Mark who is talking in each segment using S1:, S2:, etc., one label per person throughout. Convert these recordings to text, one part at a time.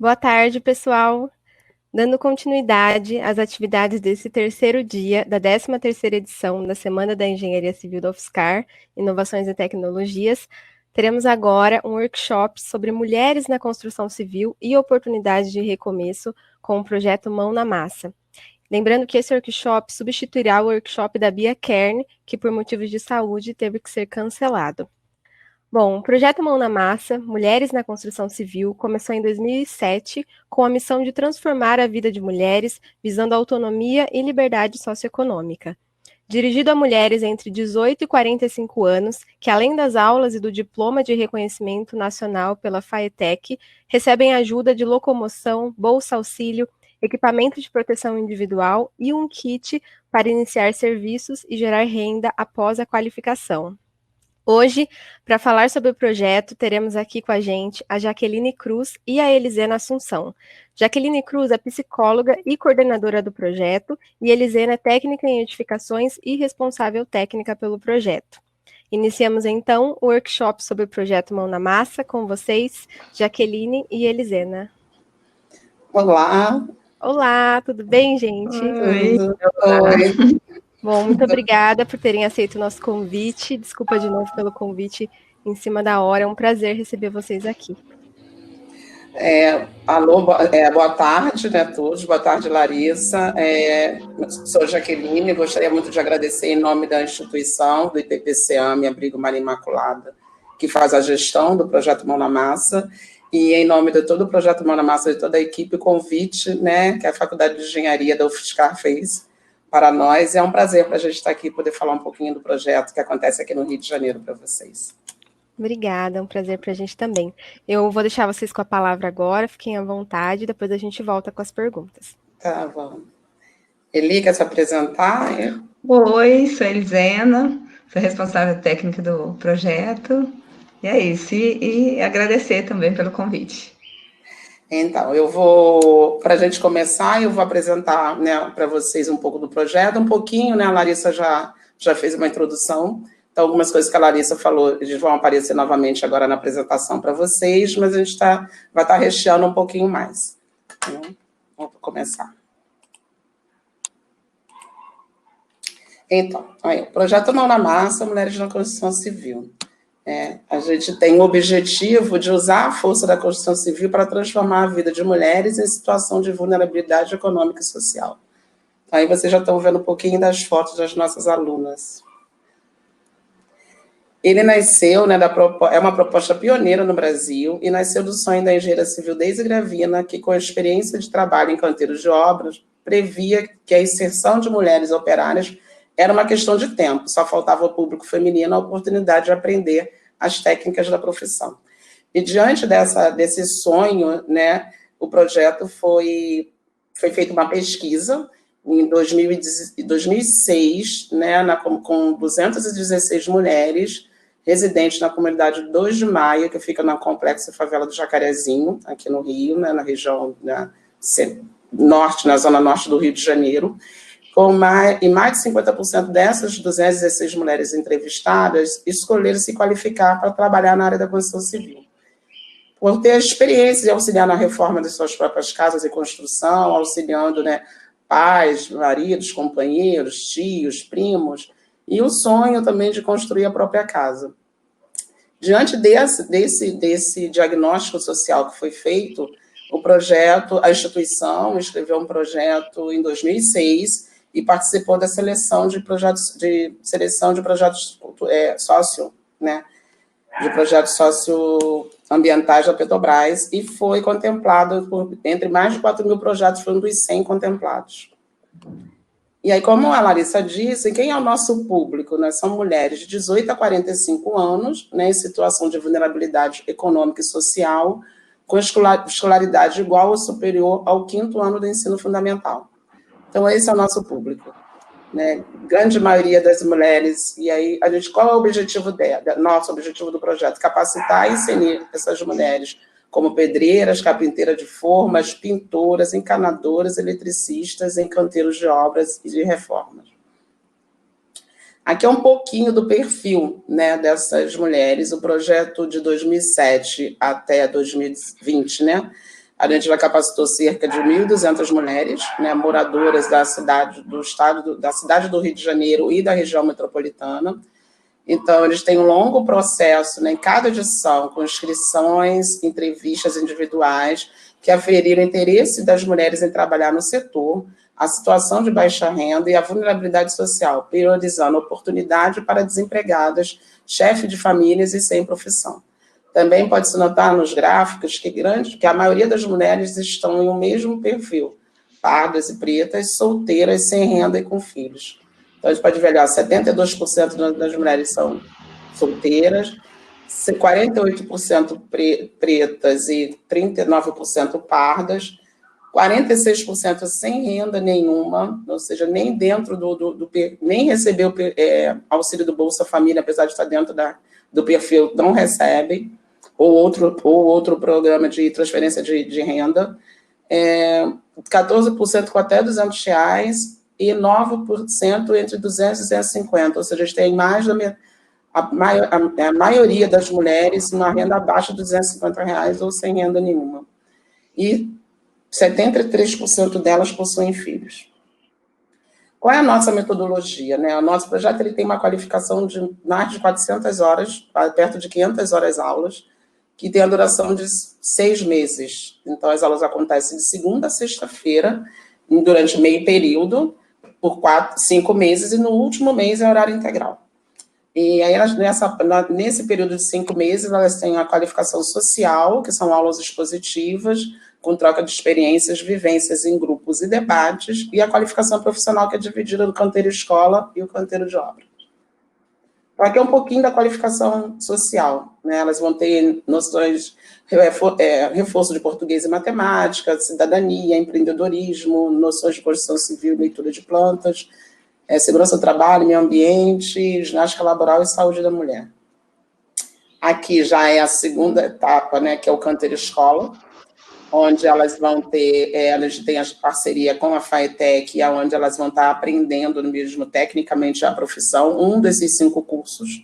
S1: Boa tarde, pessoal. Dando continuidade às atividades desse terceiro dia da 13ª edição da Semana da Engenharia Civil da UFSCar, Inovações e Tecnologias, teremos agora um workshop sobre mulheres na construção civil e oportunidades de recomeço com o projeto Mão na Massa. Lembrando que esse workshop substituirá o workshop da Bia Kern, que por motivos de saúde teve que ser cancelado. Bom, o projeto Mão na Massa, Mulheres na Construção Civil, começou em 2007 com a missão de transformar a vida de mulheres, visando a autonomia e liberdade socioeconômica. Dirigido a mulheres entre 18 e 45 anos, que além das aulas e do diploma de reconhecimento nacional pela FAETEC, recebem ajuda de locomoção, bolsa auxílio, equipamento de proteção individual e um kit para iniciar serviços e gerar renda após a qualificação. Hoje, para falar sobre o projeto, teremos aqui com a gente a Jaqueline Cruz e a Elisena Assunção. Jaqueline Cruz é psicóloga e coordenadora do projeto, e Elisena é técnica em edificações e responsável técnica pelo projeto. Iniciamos então o workshop sobre o projeto Mão na Massa com vocês, Jaqueline e Elisena.
S2: Olá.
S1: Olá, tudo bem, gente?
S2: Oi. Oi.
S1: Bom, muito obrigada por terem aceito o nosso convite. Desculpa de novo pelo convite em cima da hora. É um prazer receber vocês aqui.
S2: Boa tarde, né, a todos. Boa tarde, Larissa. Sou Jaqueline, gostaria muito de agradecer em nome da instituição, do IPPCAM, Abrigo Maria Imaculada, que faz a gestão do projeto Mão na Massa, e em nome de todo o projeto Mão na Massa, de toda a equipe, o convite, né, que a Faculdade de Engenharia da UFSCar fez para nós. É um prazer para a gente estar aqui e poder falar um pouquinho do projeto que acontece aqui no Rio de Janeiro para vocês.
S1: Obrigada, é um prazer para a gente também. Eu vou deixar vocês com a palavra agora, fiquem à vontade, depois a gente volta com as perguntas.
S2: Tá bom. Eli, quer se apresentar?
S3: Oi, sou Elisena, sou responsável técnica do projeto, e é isso, e agradecer também pelo convite.
S2: Então, para a gente começar, eu vou apresentar, né, para vocês um pouco do projeto, um pouquinho, né, a Larissa já fez uma introdução, então algumas coisas que a Larissa falou, eles vão aparecer novamente agora na apresentação para vocês, mas a gente vai estar recheando um pouquinho mais. Então, vamos começar. Então, o projeto Mão na Massa, Mulheres na Construção Civil. A gente tem o objetivo de usar a força da construção civil para transformar a vida de mulheres em situação de vulnerabilidade econômica e social. Aí vocês já estão vendo um pouquinho das fotos das nossas alunas. Ele nasceu, né, é uma proposta pioneira no Brasil, e nasceu do sonho da engenheira civil Deise Gravina, que com a experiência de trabalho em canteiros de obras, previa que a inserção de mulheres operárias era uma questão de tempo, só faltava ao público feminino a oportunidade de aprender as técnicas da profissão. E diante desse sonho, né, o projeto foi feita uma pesquisa em 2006, né, com 216 mulheres residentes na comunidade 2 de Maio, que fica no complexo Favela do Jacarezinho, aqui no Rio, né, na região norte, na zona norte do Rio de Janeiro. E mais de 50% dessas 216 mulheres entrevistadas escolheram se qualificar para trabalhar na área da construção civil. Por ter a experiência de auxiliar na reforma das suas próprias casas e construção, auxiliando, né, pais, maridos, companheiros, tios, primos, e o sonho também de construir a própria casa. Diante desse diagnóstico social que foi feito, a instituição escreveu um projeto em 2006, e participou da seleção de projetos socioambientais da Petrobras, e foi contemplado entre mais de 4 mil projetos, foi um dos 100 contemplados. E aí, como a Larissa disse, quem é o nosso público? Né? São mulheres de 18 a 45 anos, né, em situação de vulnerabilidade econômica e social, com escolaridade igual ou superior ao 5º ano do ensino fundamental. Então, esse é o nosso público, né? Grande maioria das mulheres. E aí, qual é o objetivo nosso objetivo do projeto? Capacitar e ensinar essas mulheres como pedreiras, carpinteiras de formas, pintoras, encanadoras, eletricistas, em canteiros de obras e de reformas. Aqui é um pouquinho do perfil, né, dessas mulheres. O projeto de 2007 até 2020, né? A gente já capacitou cerca de 1.200 mulheres, né, moradoras da cidade do Rio de Janeiro e da região metropolitana. Então, eles têm um longo processo, né, em cada edição, com inscrições, entrevistas individuais, que aferiram o interesse das mulheres em trabalhar no setor, a situação de baixa renda e a vulnerabilidade social, priorizando oportunidade para desempregadas, chefe de famílias e sem profissão. Também pode-se notar nos gráficos que a maioria das mulheres estão em um mesmo perfil, pardas e pretas, solteiras, sem renda e com filhos. Então, a gente pode ver, 72% das mulheres são solteiras, 48% pretas e 39% pardas, 46% sem renda nenhuma, ou seja, nem dentro nem recebeu auxílio do Bolsa Família, apesar de estar dentro do perfil, não recebem, ou outro programa de transferência de renda, 14% com até R$200 e 9% entre 200 e 250, ou seja, a gente tem mais da a maioria das mulheres uma renda abaixo de R$250 ou sem renda nenhuma. E 73% delas possuem filhos. Qual é a nossa metodologia? Né? O nosso projeto ele tem uma qualificação de mais de 400 horas, perto de 500 horas aulas, que tem a duração de 6 meses. Então, as aulas acontecem de segunda a sexta-feira, durante meio período, por 5 meses, e no último mês é horário integral. E aí, nesse período de 5 meses, elas têm a qualificação social, que são aulas expositivas, com troca de experiências, vivências em grupos e debates, e a qualificação profissional, que é dividida no canteiro escola e o canteiro de obra. Então, aqui é um pouquinho da qualificação social, né? Elas vão ter noções, reforço de português e matemática, cidadania, empreendedorismo, noções de construção civil, leitura de plantas, segurança do trabalho, meio ambiente, ginástica laboral e saúde da mulher. Aqui já é a segunda etapa, né, que é o canteiro escola, onde elas vão ter, elas têm a parceria com a FAETEC, onde elas vão estar aprendendo mesmo tecnicamente a profissão, um desses 5 cursos,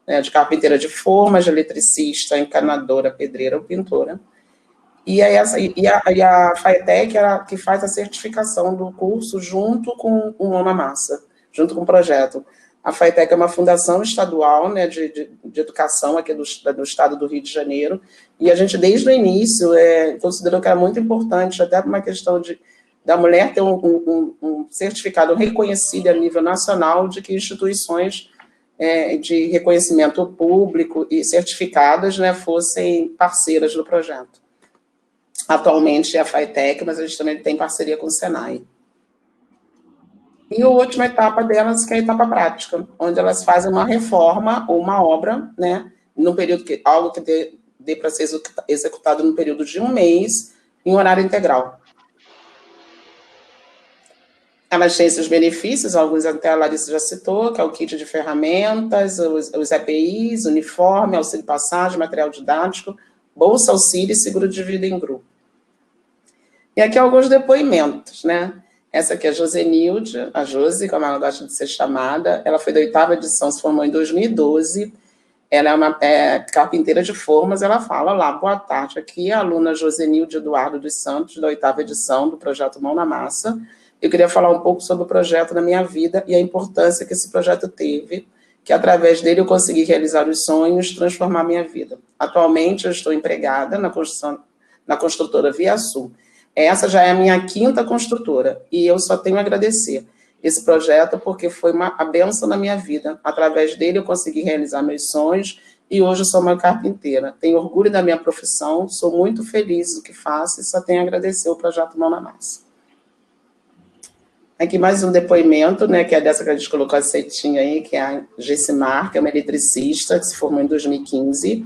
S2: né, de carpinteira de formas, de eletricista, encanadora, pedreira ou pintora. E a FAETEC é a que faz a certificação do curso junto com o Mão na Massa, junto com o projeto. A FAETEC é uma fundação estadual, né, de educação aqui do estado do Rio de Janeiro, e a gente, desde o início, considerou que era muito importante, até por uma questão da mulher ter um certificado reconhecido a nível nacional de que instituições de reconhecimento público e certificadas, né, fossem parceiras do projeto. Atualmente é a FAETEC, mas a gente também tem parceria com o Senai. E a última etapa delas, que é a etapa prática, onde elas fazem uma reforma ou uma obra, né, no período algo que dê para ser executado no período de 1 mês, em horário integral. Elas têm esses benefícios, alguns até a Larissa já citou, que é o kit de ferramentas, os EPIs, uniforme, auxílio passagem, material didático, bolsa auxílio e seguro de vida em grupo. E aqui alguns depoimentos, né? Essa aqui é a Josenilde, a Josi, como ela gosta de ser chamada. Ela foi da 8ª edição, se formou em 2012. Ela é uma carpinteira de formas. Ela fala: olá, boa tarde. Aqui é a aluna Josenilde Eduardo dos Santos, da 8ª edição do projeto Mão na Massa. Eu queria falar um pouco sobre o projeto na minha vida e a importância que esse projeto teve, que através dele eu consegui realizar os sonhos, transformar minha vida. Atualmente eu estou empregada na construtora Via Sul. Essa já é a minha 5ª construtora, e eu só tenho a agradecer esse projeto, porque foi a bênção na minha vida. Através dele eu consegui realizar meus sonhos, e hoje eu sou uma carpinteira. Tenho orgulho da minha profissão, sou muito feliz do que faço, e só tenho a agradecer o projeto Mão na Massa. Aqui mais um depoimento, né, que é dessa que a gente colocou a setinha aí, que é a Gessimar, que é uma eletricista, que se formou em 2015,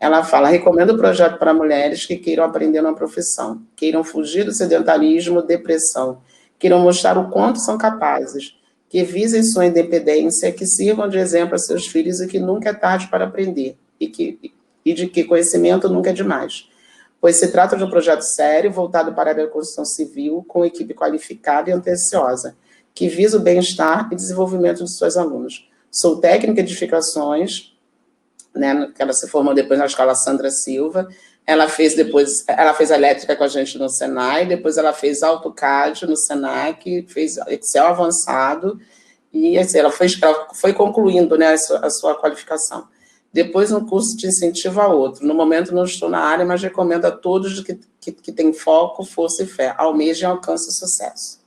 S2: Ela fala: recomendo o projeto para mulheres que queiram aprender uma profissão, queiram fugir do sedentarismo, depressão, queiram mostrar o quanto são capazes, que visem sua independência, que sirvam de exemplo a seus filhos e que nunca é tarde para aprender, e de que conhecimento nunca é demais. Pois se trata de um projeto sério, voltado para a área da construção civil, com equipe qualificada e atenciosa, que visa o bem-estar e desenvolvimento de seus alunos. Sou técnica de edificações, né, que ela se formou depois na escola Sandra Silva, Ela fez elétrica com a gente no Senai, depois ela fez AutoCAD no Senac, fez Excel avançado, e assim, ela foi concluindo, né, a sua qualificação. Depois, um curso de incentivo a outro. No momento, não estou na área, mas recomendo a todos que têm foco, força e fé. Almejem e alcance o sucesso.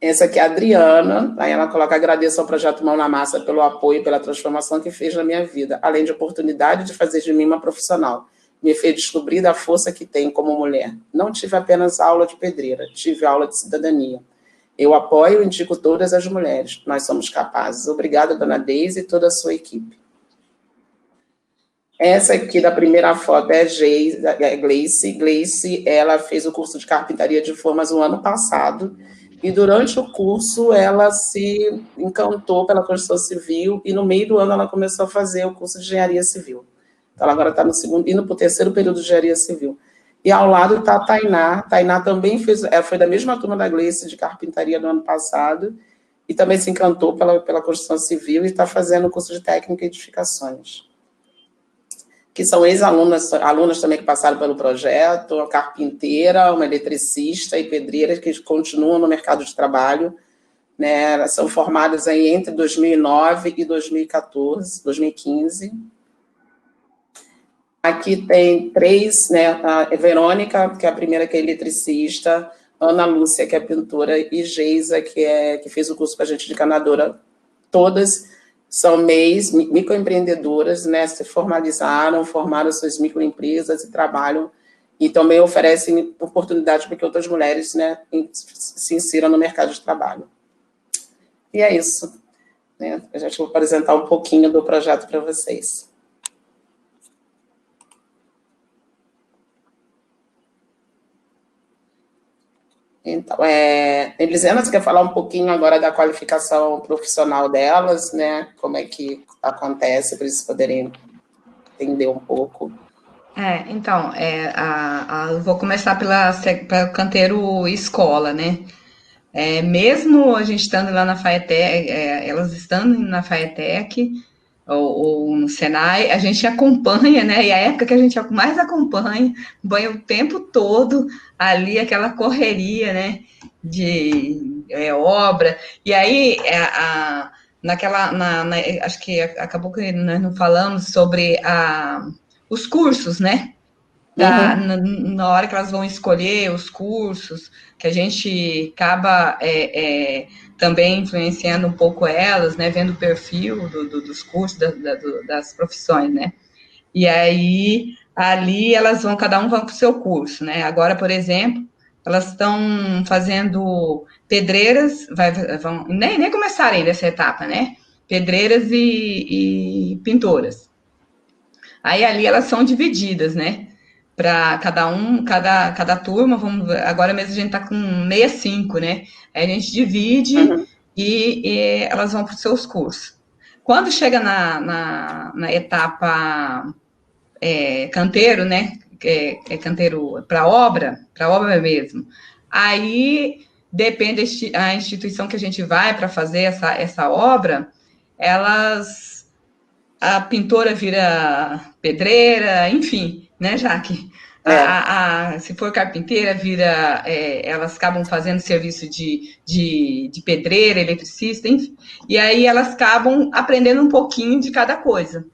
S2: Essa aqui é a Adriana, aí ela coloca: agradeço ao Projeto Mão na Massa pelo apoio e pela transformação que fez na minha vida, além de oportunidade de fazer de mim uma profissional. Me fez descobrir a força que tenho como mulher. Não tive apenas aula de pedreira, tive aula de cidadania. Eu apoio e indico todas as mulheres. Nós somos capazes. Obrigada, dona Deise e toda a sua equipe. Essa aqui da primeira foto é Gleice. Gleice, ela fez o curso de carpintaria de formas no ano passado, e durante o curso ela se encantou pela construção civil, e no meio do ano ela começou a fazer o curso de engenharia civil. Então ela agora está indo para o terceiro período de engenharia civil. E ao lado está a Tainá. Tainá também foi da mesma turma da Gleice de carpintaria do ano passado, e também se encantou pela construção civil e está fazendo o curso de técnica e edificações. Que são alunas também que passaram pelo projeto, uma carpinteira, uma eletricista e pedreira que continuam no mercado de trabalho, né? Elas são formadas aí entre 2009 e 2015. Aqui tem 3, né? A Verônica, que é a primeira, que é eletricista, Ana Lúcia, que é pintora, e Geisa, que fez o curso com a gente de encanadora. Todas são MEIs, microempreendedoras, né? Se formalizaram, formaram suas microempresas e trabalham, e também oferecem oportunidades para que outras mulheres, né, se insiram no mercado de trabalho. E é isso, né? Eu já vou apresentar um pouquinho do projeto para vocês. Então, Elisena, você quer falar um pouquinho agora da qualificação profissional delas, né? Como é que acontece, para eles poderem entender um pouco.
S3: Então, eu vou começar pelo canteiro escola, né? Mesmo a gente estando lá na FAETEC, elas estando na FAETEC ou no Senai, a gente acompanha, né? E a época que a gente mais acompanha o tempo todo ali, aquela correria, né? De obra. E aí, acho que acabou que nós não falamos sobre os cursos, né? Na hora que elas vão escolher os cursos, que a gente acaba também influenciando um pouco elas, né, vendo o perfil dos cursos, das profissões, né, e aí ali elas vão, cada um vai para o seu curso, né, agora, por exemplo, elas estão fazendo pedreiras, nem começaram ainda essa etapa, né, pedreiras e pintoras, aí ali elas são divididas, né, para cada turma, agora mesmo a gente está com 65, né? Aí a gente divide e elas vão para os seus cursos. Quando chega na etapa canteiro, né? Canteiro para obra mesmo, aí depende da instituição que a gente vai para fazer essa obra, a pintora vira pedreira, enfim, né, Jaque? Se for carpinteira, elas acabam fazendo serviço de pedreira, eletricista, enfim. E aí elas acabam aprendendo um pouquinho de cada coisa.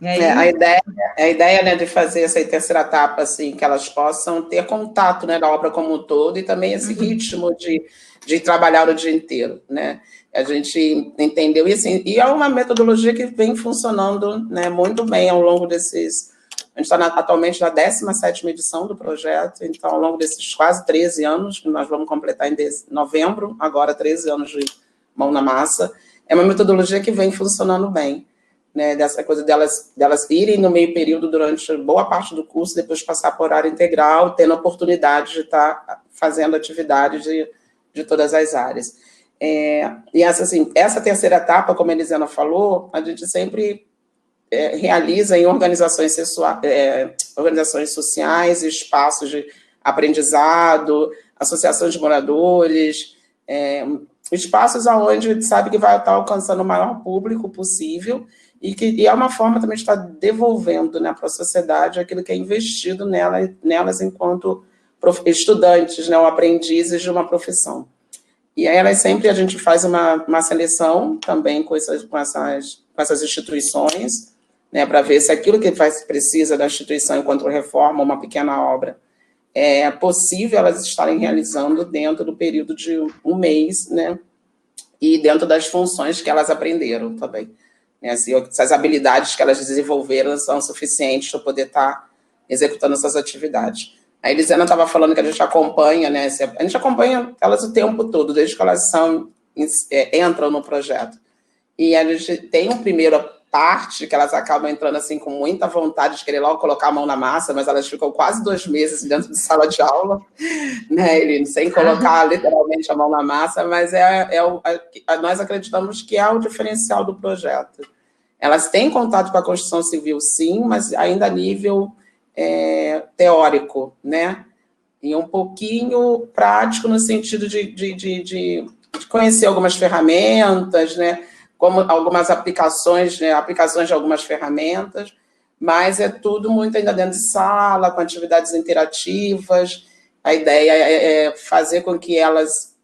S2: A ideia, né, de fazer essa terceira etapa, assim, que elas possam ter contato, né, da obra como um todo, e também esse ritmo de trabalhar o dia inteiro, né? A gente entendeu, e é uma metodologia que vem funcionando, né, muito bem ao longo desses... A gente está atualmente na 17ª edição do projeto, então, ao longo desses quase 13 anos, que nós vamos completar em novembro, agora 13 anos de mão na massa, é uma metodologia que vem funcionando bem, né, dessa coisa delas irem no meio período durante boa parte do curso, depois passar por horário integral, tendo a oportunidade de estar fazendo atividades de todas as áreas. E essa terceira etapa, como a Elisena falou, a gente sempre realiza em organizações sociais, espaços de aprendizado, associações de moradores, espaços onde a gente sabe que vai estar alcançando o maior público possível, e é uma forma também de estar devolvendo, né, para a sociedade aquilo que é investido nelas enquanto estudantes, né, ou aprendizes de uma profissão. E aí a gente faz uma seleção também com essas instituições, né, para ver se aquilo que precisa da instituição enquanto reforma, uma pequena obra, é possível elas estarem realizando dentro do período de um mês, né, e dentro das funções que elas aprenderam também. Se as habilidades que elas desenvolveram são suficientes para poder estar executando essas atividades. A Elisana estava falando que a gente acompanha, né? A gente acompanha elas o tempo todo, desde que elas entram no projeto. E a gente tem uma primeira parte que elas acabam entrando assim com muita vontade de querer logo colocar a mão na massa, mas elas ficam quase 2 meses dentro de sala de aula, né, Eline? Sem colocar literalmente a mão na massa, mas nós acreditamos que é o diferencial do projeto. Elas têm contato com a construção civil, sim, mas ainda a nível teórico, né? E um pouquinho prático no sentido de conhecer algumas ferramentas, né? Como algumas aplicações, né? Aplicações de algumas ferramentas, mas é tudo muito ainda dentro de sala, com atividades interativas. A ideia é fazer com que elas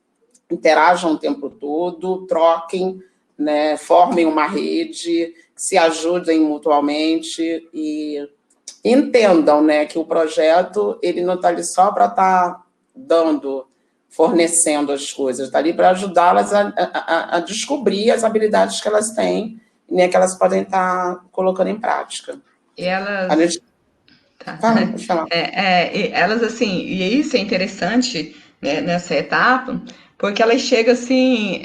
S2: interajam o tempo todo, troquem, né? Formem uma rede, se ajudem mutuamente e entendam, né, que o projeto ele não está ali só para estar fornecendo as coisas, está ali para ajudá-las a descobrir as habilidades que elas têm, né, que elas podem estar colocando em prática.
S3: E elas...
S2: A gente...
S3: Pode falar. Elas, assim, e isso é interessante, né, nessa etapa, porque elas chegam, assim...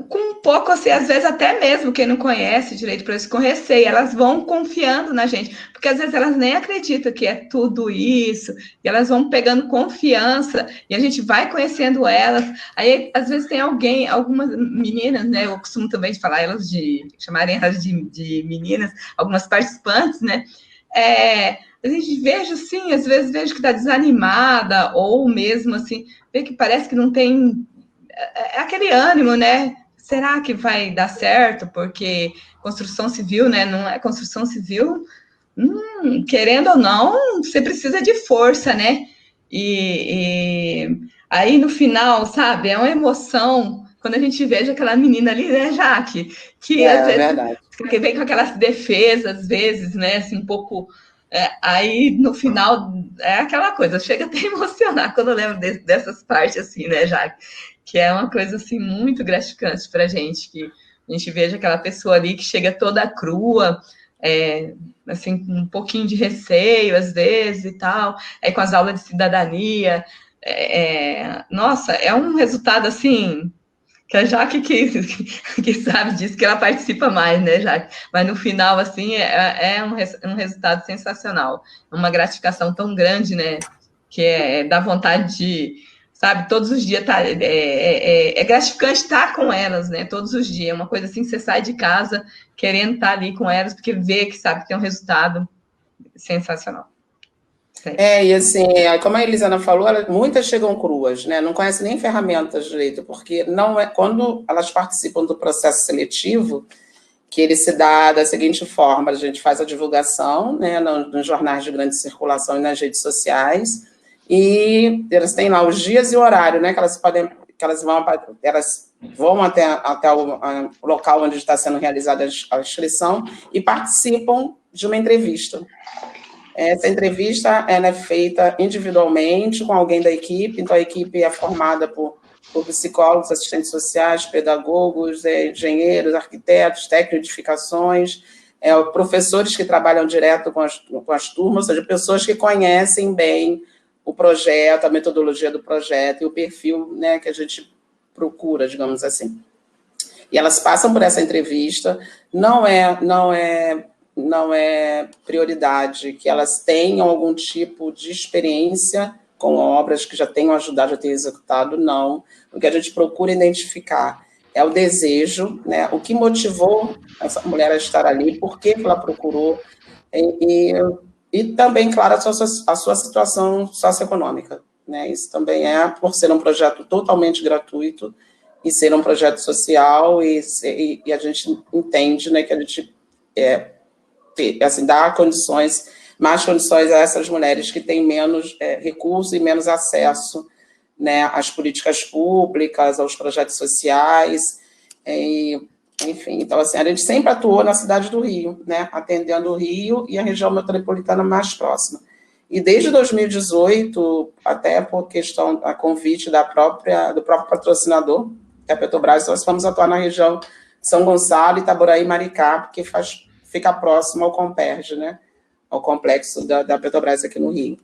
S3: com um pouco, assim, às vezes até mesmo quem não conhece direito para isso, com receio, elas vão confiando na gente, porque às vezes elas nem acreditam que é tudo isso, e elas vão pegando confiança, e a gente vai conhecendo elas, aí às vezes tem algumas meninas, né, eu costumo também falar chamarem elas de meninas, algumas participantes, né, a gente veja assim, às vezes vejo que está desanimada, ou mesmo assim, vê que parece que não tem aquele ânimo, né? Será que vai dar certo? Porque construção civil, né? Não é construção civil, querendo ou não, você precisa de força, né? E aí no final, sabe? É uma emoção quando a gente veja aquela menina ali, né, Jaque? Que às vezes
S2: verdade.
S3: Que vem com aquelas defesas, às vezes, né? Assim, um pouco. Aí no final é aquela coisa, chega até a emocionar quando eu lembro dessas partes, assim, né, Jaque? Que é uma coisa assim muito gratificante para a gente, que a gente veja aquela pessoa ali que chega toda crua, assim, com um pouquinho de receio às vezes e tal, aí com as aulas de cidadania, nossa, é um resultado assim, que a Jaque que sabe disso, que ela participa mais, né, Jaque? Mas no final, assim, é um resultado sensacional, uma gratificação tão grande, né, que dá vontade de, sabe, todos os dias é gratificante estar com elas, né? Todos os dias. É uma coisa assim, você sai de casa querendo estar ali com elas, porque vê que sabe que tem um resultado sensacional.
S2: E assim, como a Elisana falou, muitas chegam cruas, né? Não conhecem nem ferramentas direito, porque não é quando elas participam do processo seletivo, que ele se dá da seguinte forma: a gente faz a divulgação, né, nos jornais de grande circulação e nas redes sociais, e elas têm lá os dias e o horário, né, que elas vão até o local onde está sendo realizada a inscrição e participam de uma entrevista. Essa entrevista ela é feita individualmente com alguém da equipe, então a equipe é formada por psicólogos, assistentes sociais, pedagogos, engenheiros, arquitetos, técnicos de edificações, professores que trabalham direto com as turmas, ou seja, pessoas que conhecem bem o projeto, a metodologia do projeto e o perfil, né, que a gente procura, digamos assim. E elas passam por essa entrevista, não é prioridade que elas tenham algum tipo de experiência com obras que já tenham ajudado a ter executado, não. O que a gente procura identificar é o desejo, né, o que motivou essa mulher a estar ali, por que ela procurou, e também, claro, a sua situação socioeconômica, né? Isso também por ser um projeto totalmente gratuito, e ser um projeto social, e a gente entende, né, que a gente assim, dá mais condições a essas mulheres que têm menos recursos e menos acesso, né, às políticas públicas, aos projetos sociais, enfim. Então, assim, a gente sempre atuou na cidade do Rio, né, atendendo o Rio e a região metropolitana mais próxima. E desde 2018, até por questão, a convite do próprio patrocinador, que é a Petrobras, nós vamos atuar na região de São Gonçalo, Itaboraí e Maricá, porque fica próximo ao Comperj, né, ao complexo da Petrobras aqui no Rio.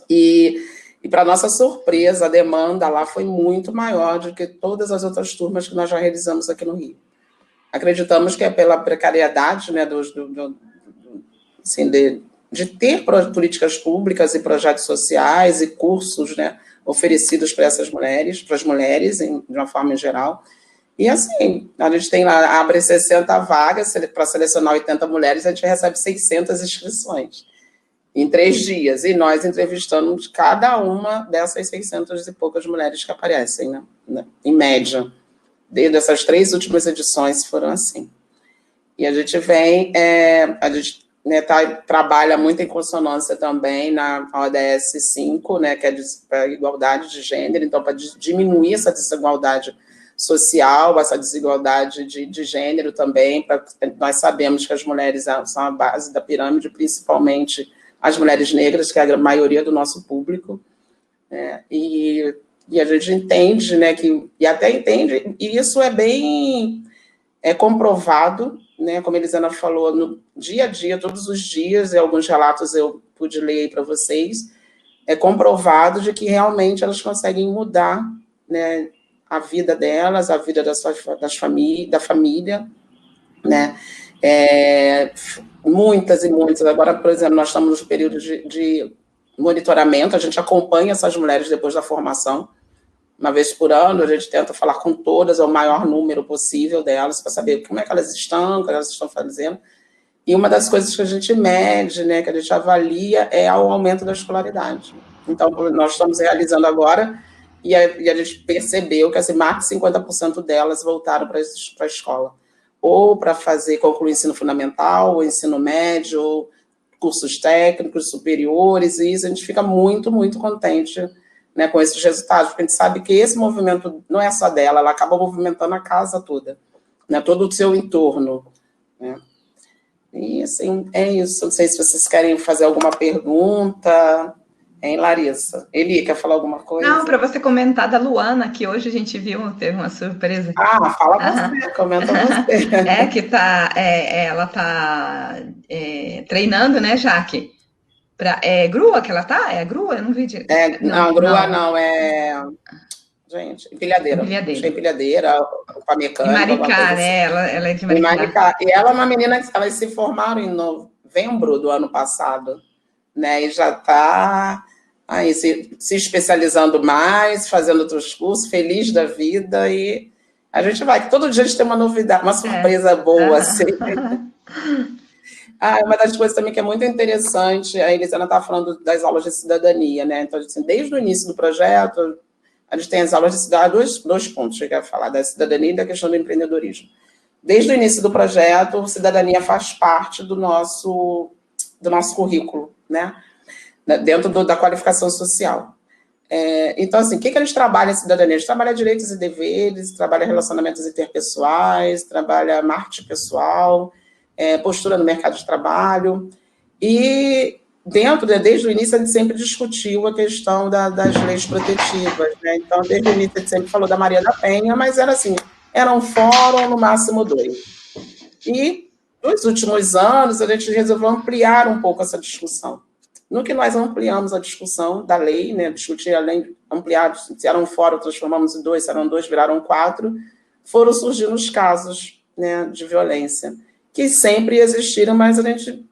S2: E para nossa surpresa, a demanda lá foi muito maior do que todas as outras turmas que nós já realizamos aqui no Rio. Acreditamos que é pela precariedade, né, assim, de ter políticas públicas e projetos sociais e cursos, né, oferecidos para essas mulheres, para as mulheres, de uma forma em geral. E assim, a gente tem lá, abre 60 vagas, para selecionar 80 mulheres, a gente recebe 600 inscrições em 3 dias, e nós entrevistamos cada uma dessas 600 e poucas mulheres que aparecem, né, em média. Desde essas 3 últimas edições foram assim. E a gente vem, a gente, né, trabalha muito em consonância também na ODS 5, né, que é para a igualdade de gênero, então, para diminuir essa desigualdade social, essa desigualdade de gênero também, nós sabemos que as mulheres são a base da pirâmide, principalmente as mulheres negras, que é a maioria do nosso público, né, e a gente entende, né, e até entende, e isso é bem comprovado, né, como a Elisana falou, no dia a dia, todos os dias, e alguns relatos eu pude ler para vocês, é comprovado de que realmente elas conseguem mudar, né, a vida delas, a vida da família, né, muitas e muitas. Agora, por exemplo, nós estamos no período de monitoramento, a gente acompanha essas mulheres depois da formação, uma vez por ano, a gente tenta falar com todas, o maior número possível delas, para saber como é que elas estão, o que elas estão fazendo. E uma das coisas que a gente mede, né, que a gente avalia, é o aumento da escolaridade. Então, nós estamos realizando agora, e a gente percebeu que assim, mais de 50% delas voltaram para a escola, ou para concluir o ensino fundamental, ou ensino médio, ou cursos técnicos, superiores, e isso a gente fica muito, muito contente, né, com esses resultados, porque a gente sabe que esse movimento não é só dela, ela acaba movimentando a casa toda, né, todo o seu entorno, né. E, assim, é isso. Não sei se vocês querem fazer alguma pergunta, hein, Larissa? Eli, quer falar alguma coisa?
S3: Não, para você comentar da Luana, que hoje a gente viu, teve uma surpresa.
S2: Fala você, comenta você.
S3: Que ela está treinando, né, Jaque? Grua que ela tá? É grua? Eu não vi direito.
S2: Não, grua não, gente, empilhadeira. Empilhadeira, com a mecânica.
S3: E Maricá, né? Ela é de Maricá.
S2: E ela é uma menina que elas se formaram em novembro do ano passado, né? E já está aí se especializando mais, fazendo outros cursos, feliz da vida, e a gente vai, que todo dia a gente tem uma novidade, uma surpresa boa, assim. Uma das coisas também que é muito interessante, a Elisana estava falando das aulas de cidadania, né? Então, assim, desde o início do projeto, a gente tem as aulas de cidadania, dois pontos que eu quero falar, da cidadania e da questão do empreendedorismo. Desde o início do projeto, cidadania faz parte do nosso currículo, né? Dentro da qualificação social. Então, assim, o que a gente trabalha em cidadania? A gente trabalha direitos e deveres, trabalha relacionamentos interpessoais, trabalha marketing pessoal, postura no mercado de trabalho, e desde o início a gente sempre discutiu a questão das leis protetivas, né? Então, desde o início a gente sempre falou da Maria da Penha, mas era assim, era um fórum, no máximo 2. E, nos últimos anos, a gente resolveu ampliar um pouco essa discussão. No que nós ampliamos a discussão da lei, né? Discutir a lei, ampliar, se era um fórum, transformamos em 2, se eram 2, viraram 4, foram surgindo os casos, né, de violência, que sempre existiram, mas a gente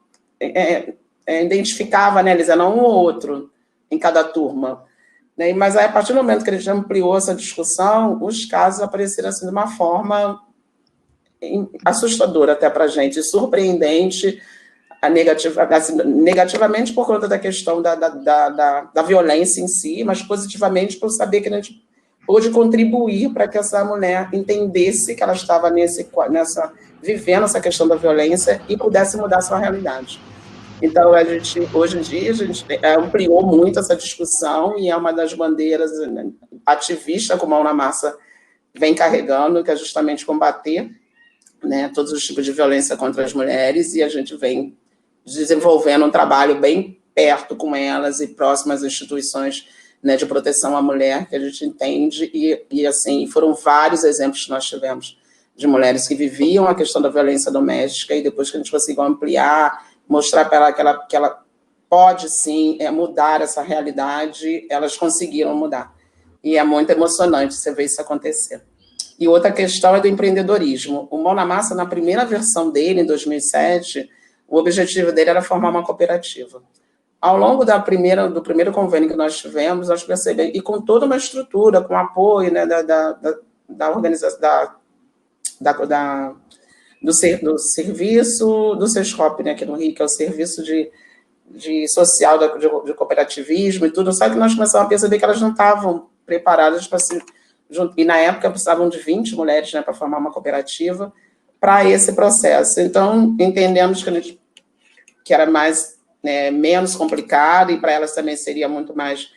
S2: identificava, né, Elisa, não um ou outro em cada turma, né? Mas aí, a partir do momento que a gente ampliou essa discussão, os casos apareceram assim, de uma forma assustadora até para a gente, surpreendente, negativamente por conta da questão da violência em si, mas positivamente por saber que a gente ou de contribuir para que essa mulher entendesse que ela estava vivendo essa questão da violência e pudesse mudar sua realidade. Então, hoje em dia, a gente ampliou muito essa discussão e é uma das bandeiras, né, ativista, como a Mão na Massa vem carregando, que é justamente combater, né, todos os tipos de violência contra as mulheres, e a gente vem desenvolvendo um trabalho bem perto com elas e próximas às instituições, né, de proteção à mulher, que a gente entende, e assim, foram vários exemplos que nós tivemos de mulheres que viviam a questão da violência doméstica, e depois que a gente conseguiu ampliar, mostrar para ela que ela pode, sim, mudar essa realidade, elas conseguiram mudar. E é muito emocionante você ver isso acontecer. E outra questão é do empreendedorismo. O Mão na Massa, na primeira versão dele, em 2007, o objetivo dele era formar uma cooperativa. Ao longo do primeiro convênio que nós tivemos, nós percebemos, e com toda uma estrutura, com apoio, né, da organização, do serviço do SESCOP, né, aqui no Rio, que é o serviço de social de cooperativismo e tudo, só que nós começamos a perceber que elas não estavam preparadas para se juntar, e na época precisavam de 20 mulheres, né, para formar uma cooperativa para esse processo. Então, entendemos que era mais, né, menos complicado, e para elas também seria muito mais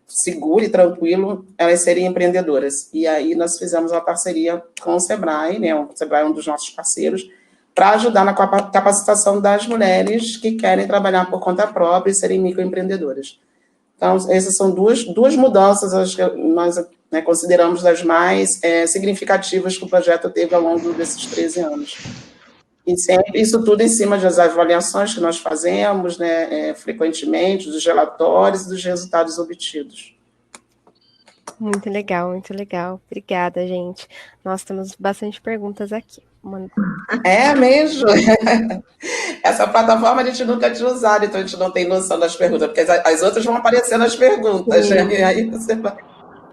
S2: seguro e tranquilo elas serem empreendedoras. E aí nós fizemos uma parceria com o Sebrae, né, o Sebrae é um dos nossos parceiros, para ajudar na capacitação das mulheres que querem trabalhar por conta própria e serem microempreendedoras. Então, essas são duas mudanças, acho que nós, né, consideramos das mais significativas que o projeto teve ao longo desses 13 anos. E sempre, isso tudo em cima das avaliações que nós fazemos, né, frequentemente, dos relatórios e dos resultados obtidos.
S1: Muito legal, muito legal. Obrigada, gente. Nós temos bastante perguntas aqui.
S2: É mesmo? Essa plataforma a gente nunca tinha usado, então a gente não tem noção das perguntas, porque as outras vão aparecer nas perguntas, né? E aí você vai...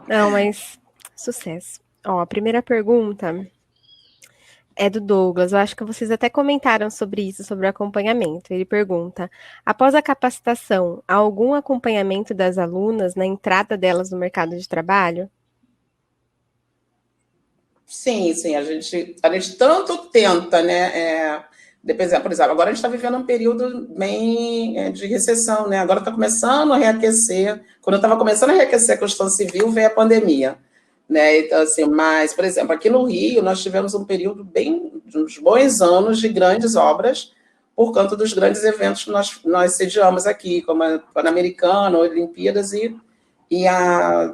S1: Não, mas sucesso. Ó, a primeira pergunta é do Douglas. Eu acho que vocês até comentaram sobre isso, sobre o acompanhamento. Ele pergunta: após a capacitação, há algum acompanhamento das alunas na entrada delas no mercado de trabalho?
S2: Sim, a gente tanto tenta, né? Por exemplo, agora a gente está vivendo um período bem de recessão, né? Agora está começando a reaquecer. Quando estava começando a reaquecer a construção civil, veio a pandemia, né? Então, assim, mas, por exemplo, aqui no Rio, nós tivemos um período de uns bons anos de grandes obras, por conta dos grandes eventos que nós sediamos aqui, como a Pan-Americana, Olimpíadas e a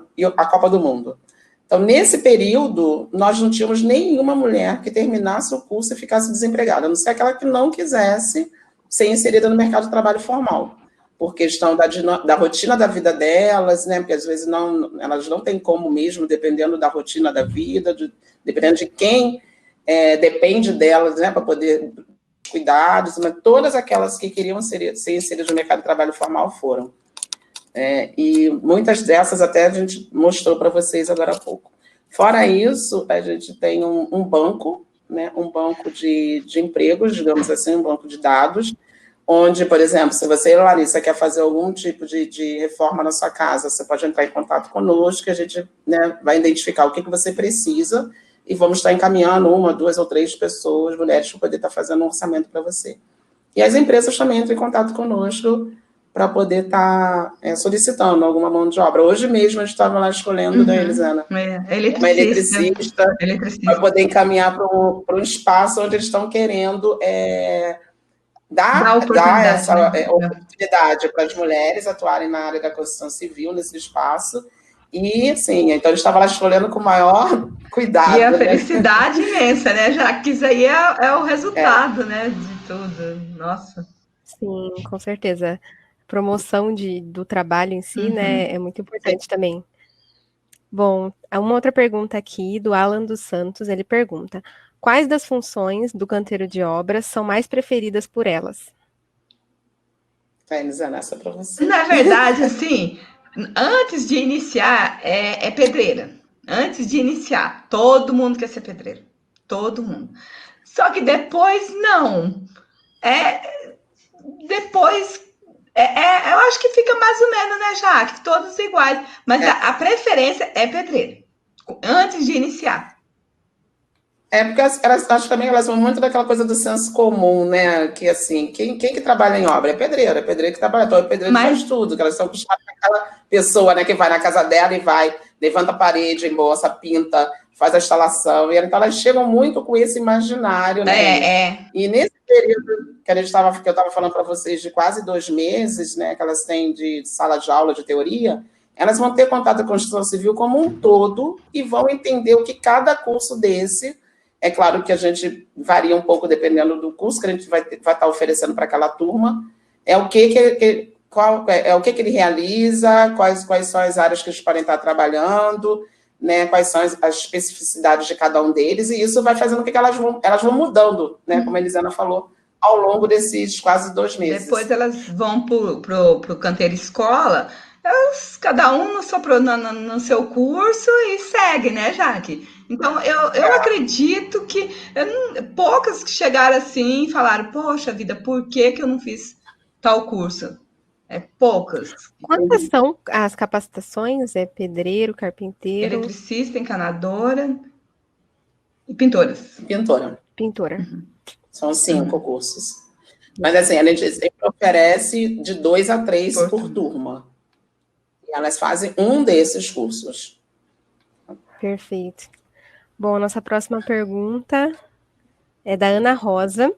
S2: Copa do Mundo. Então, nesse período, nós não tínhamos nenhuma mulher que terminasse o curso e ficasse desempregada, a não ser aquela que não quisesse ser inserida no mercado de trabalho formal, por questão da rotina da vida delas, né? Porque às vezes elas não têm como mesmo, dependendo da rotina da vida, dependendo de quem depende delas, né, para poder cuidados, mas todas aquelas que queriam ser inseridas no mercado de trabalho formal foram. E muitas dessas até a gente mostrou para vocês agora há pouco. Fora isso, a gente tem um banco, né, um banco de empregos, digamos assim, um banco de dados, onde, por exemplo, se você, Larissa, quer fazer algum tipo de reforma na sua casa, você pode entrar em contato conosco, que a gente, né, vai identificar o que você precisa e vamos estar encaminhando 1, 2 ou 3 pessoas, mulheres, para poder estar fazendo um orçamento para você. E as empresas também entram em contato conosco para poder estar solicitando alguma mão de obra. Hoje mesmo a gente estava lá escolhendo, né, Elisana? Uma eletricista para poder encaminhar para um espaço onde eles estão querendo dar essa oportunidade para as mulheres atuarem na área da construção civil, nesse espaço. E, sim, então ele estava lá escolhendo com o maior cuidado.
S3: E a felicidade imensa, né? Já que isso aí é o resultado, né, de tudo. Nossa.
S1: Sim, com certeza. Promoção do trabalho em si, né, é muito importante também. Bom, uma outra pergunta aqui do Alan dos Santos, ele pergunta: quais das funções do canteiro de obras são mais preferidas por elas?
S2: Elisana, essa para você.
S3: Na verdade, assim, antes de iniciar, é pedreira. Antes de iniciar, todo mundo quer ser pedreiro. Todo mundo. Só que depois, não. Depois Eu acho que fica mais ou menos, né, Jaque? Todos iguais. Mas a preferência é pedreiro, antes de iniciar.
S2: Porque elas, acho também elas vão muito daquela coisa do senso comum, né? Que assim, quem que trabalha em obra? É pedreiro que trabalha, então é pedreiro que faz tudo, que elas estão acostumadas com aquela pessoa, né, que vai na casa dela e vai, levanta a parede, emboça, pinta, faz a instalação. E então elas chegam muito com esse imaginário, né? E nesse período que eu estava falando para vocês de quase 2 meses, né, que elas têm de sala de aula de teoria, elas vão ter contato com a construção civil como um todo e vão entender o que cada curso desse. É claro que a gente varia um pouco dependendo do curso que a gente vai estar oferecendo para aquela turma. É o que ele realiza, quais são as áreas que eles podem estar trabalhando, né, quais são as especificidades de cada um deles, e isso vai fazendo com que elas vão mudando, né, como a Elisana falou, ao longo desses quase 2 meses.
S3: Depois elas vão para o canteiro escola, cada um no seu curso e segue, né, Jaque? Então, eu acredito que poucas que chegaram assim e falaram, poxa vida, por que eu não fiz tal curso? Poucas.
S1: Quantas são as capacitações? É pedreiro, carpinteiro?
S3: Eletricista, encanadora e pintoras.
S1: Pintora.
S2: Uhum. São 5 cursos. Mas assim, a gente sempre oferece de 2 a 3 por turma. E elas fazem um desses cursos.
S1: Perfeito. Bom, nossa próxima pergunta é da Ana Rosa.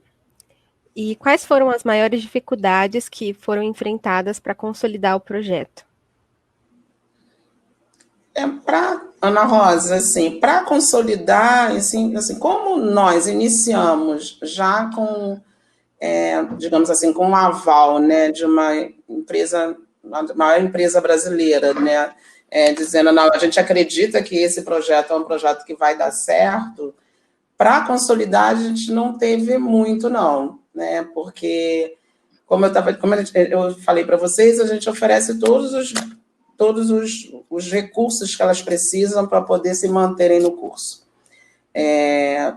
S1: E quais foram as maiores dificuldades que foram enfrentadas para consolidar o projeto?
S2: Para Ana Rosa, assim, para consolidar, assim, como nós iniciamos já com, digamos assim, com um aval, né, de uma empresa, a maior empresa brasileira, né, dizendo, não, a gente acredita que esse projeto é um projeto que vai dar certo. Para consolidar, a gente não teve muito, não, né? Porque, como eu falei para vocês, a gente oferece todos os recursos que elas precisam para poder se manterem no curso.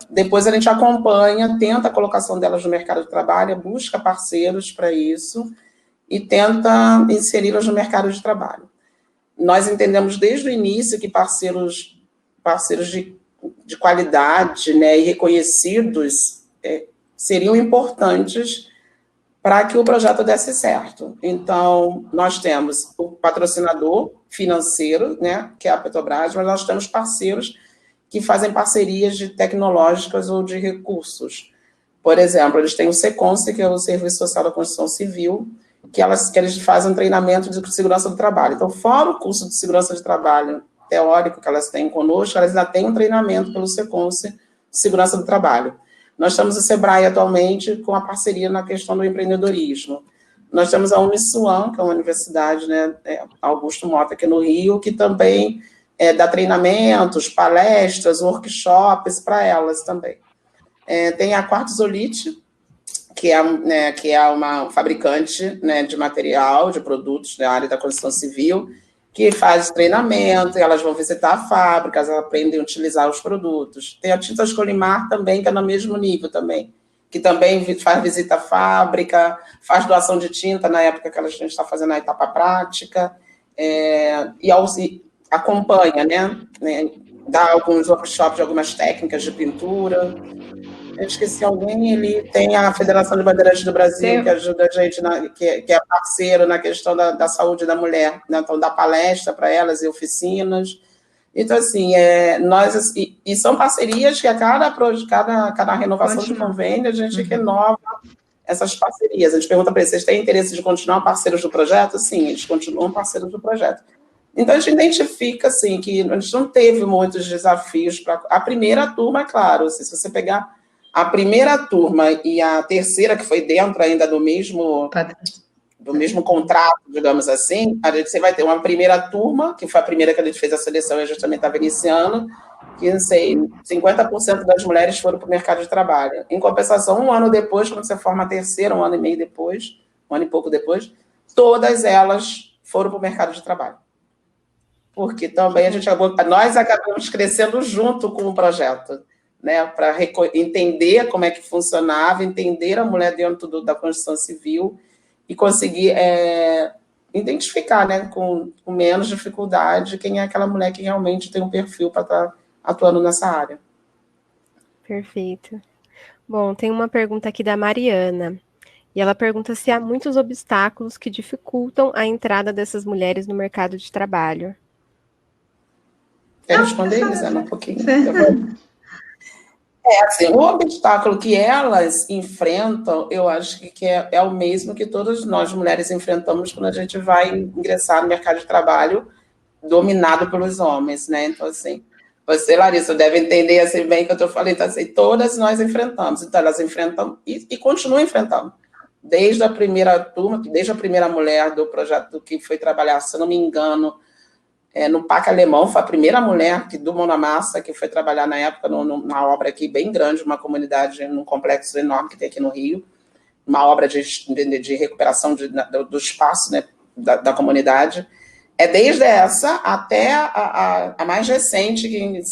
S2: Depois a gente acompanha, tenta a colocação delas no mercado de trabalho, busca parceiros para isso e tenta inseri-las no mercado de trabalho. Nós entendemos desde o início que parceiros de qualidade, né, e reconhecidos seriam importantes para que o projeto desse certo. Então, nós temos o patrocinador financeiro, né, que é a Petrobras, mas nós temos parceiros que fazem parcerias tecnológicas ou de recursos. Por exemplo, eles têm o SECONSE, que é o Serviço Social da Construção Civil, que eles fazem um treinamento de segurança do trabalho. Então, fora o curso de segurança de trabalho teórico que elas têm conosco, elas ainda têm um treinamento pelo SECONSE de segurança do trabalho. Nós temos o SEBRAE atualmente com a parceria na questão do empreendedorismo. Nós temos a Uniswan, que é uma universidade, né, Augusto Mota, aqui no Rio, que também dá treinamentos, palestras, workshops para elas também. Tem a Quartzolite, que é uma fabricante, né, de material, de produtos da área da construção civil, que faz treinamento, elas vão visitar a fábrica, elas aprendem a utilizar os produtos. Tem a Tintas Colimar também, que é no mesmo nível também, que também faz visita à fábrica, faz doação de tinta na época que a gente está fazendo a etapa prática, e acompanha, né, dá alguns workshops de algumas técnicas de pintura. Eu esqueci alguém, ele tem a Federação de Bandeirantes do Brasil, que ajuda a gente, que é parceiro na questão da saúde da mulher, né? Então dá palestra para elas e oficinas. Então, assim, e são parcerias que a cada renovação de convênio, a gente renova essas parcerias. A gente pergunta para eles, vocês têm interesse de continuar parceiros do projeto? Sim, eles continuam parceiros do projeto. Então, a gente identifica, assim, que a gente não teve muitos desafios para... A primeira turma, é claro, se você pegar a primeira turma e a terceira, que foi dentro ainda do mesmo contrato, digamos assim, você vai ter uma primeira turma, que foi a primeira que a gente fez a seleção e a gente também estava iniciando, que, não sei, 50% das mulheres foram para o mercado de trabalho. Em compensação, um ano depois, quando você forma a terceira, um ano e meio depois, um ano e pouco depois, todas elas foram para o mercado de trabalho. Porque também nós acabamos crescendo junto com o projeto, né, para entender como é que funcionava, entender a mulher dentro da construção civil e conseguir identificar, né, com menos dificuldade quem é aquela mulher que realmente tem um perfil para estar atuando nessa área.
S1: Perfeito. Bom, tem uma pergunta aqui da Mariana. E ela pergunta se há muitos obstáculos que dificultam a entrada dessas mulheres no mercado de trabalho.
S2: Quer responder, Elisana, um pouquinho? Assim, o obstáculo que elas enfrentam, eu acho que é o mesmo que todas nós mulheres enfrentamos quando a gente vai ingressar no mercado de trabalho dominado pelos homens, né? Então, assim, você, Larissa, deve entender assim bem que eu estou falando, então, assim, todas nós enfrentamos. Então, elas enfrentam e continuam enfrentando. Desde a primeira turma, desde a primeira mulher do projeto que foi trabalhar, se não me engano, no PAC Alemão, foi a primeira mulher do Mão na Massa que foi trabalhar na época numa obra aqui bem grande, uma comunidade, num complexo enorme que tem aqui no Rio, uma obra de recuperação do espaço, né, da comunidade. Desde essa até a mais recente, que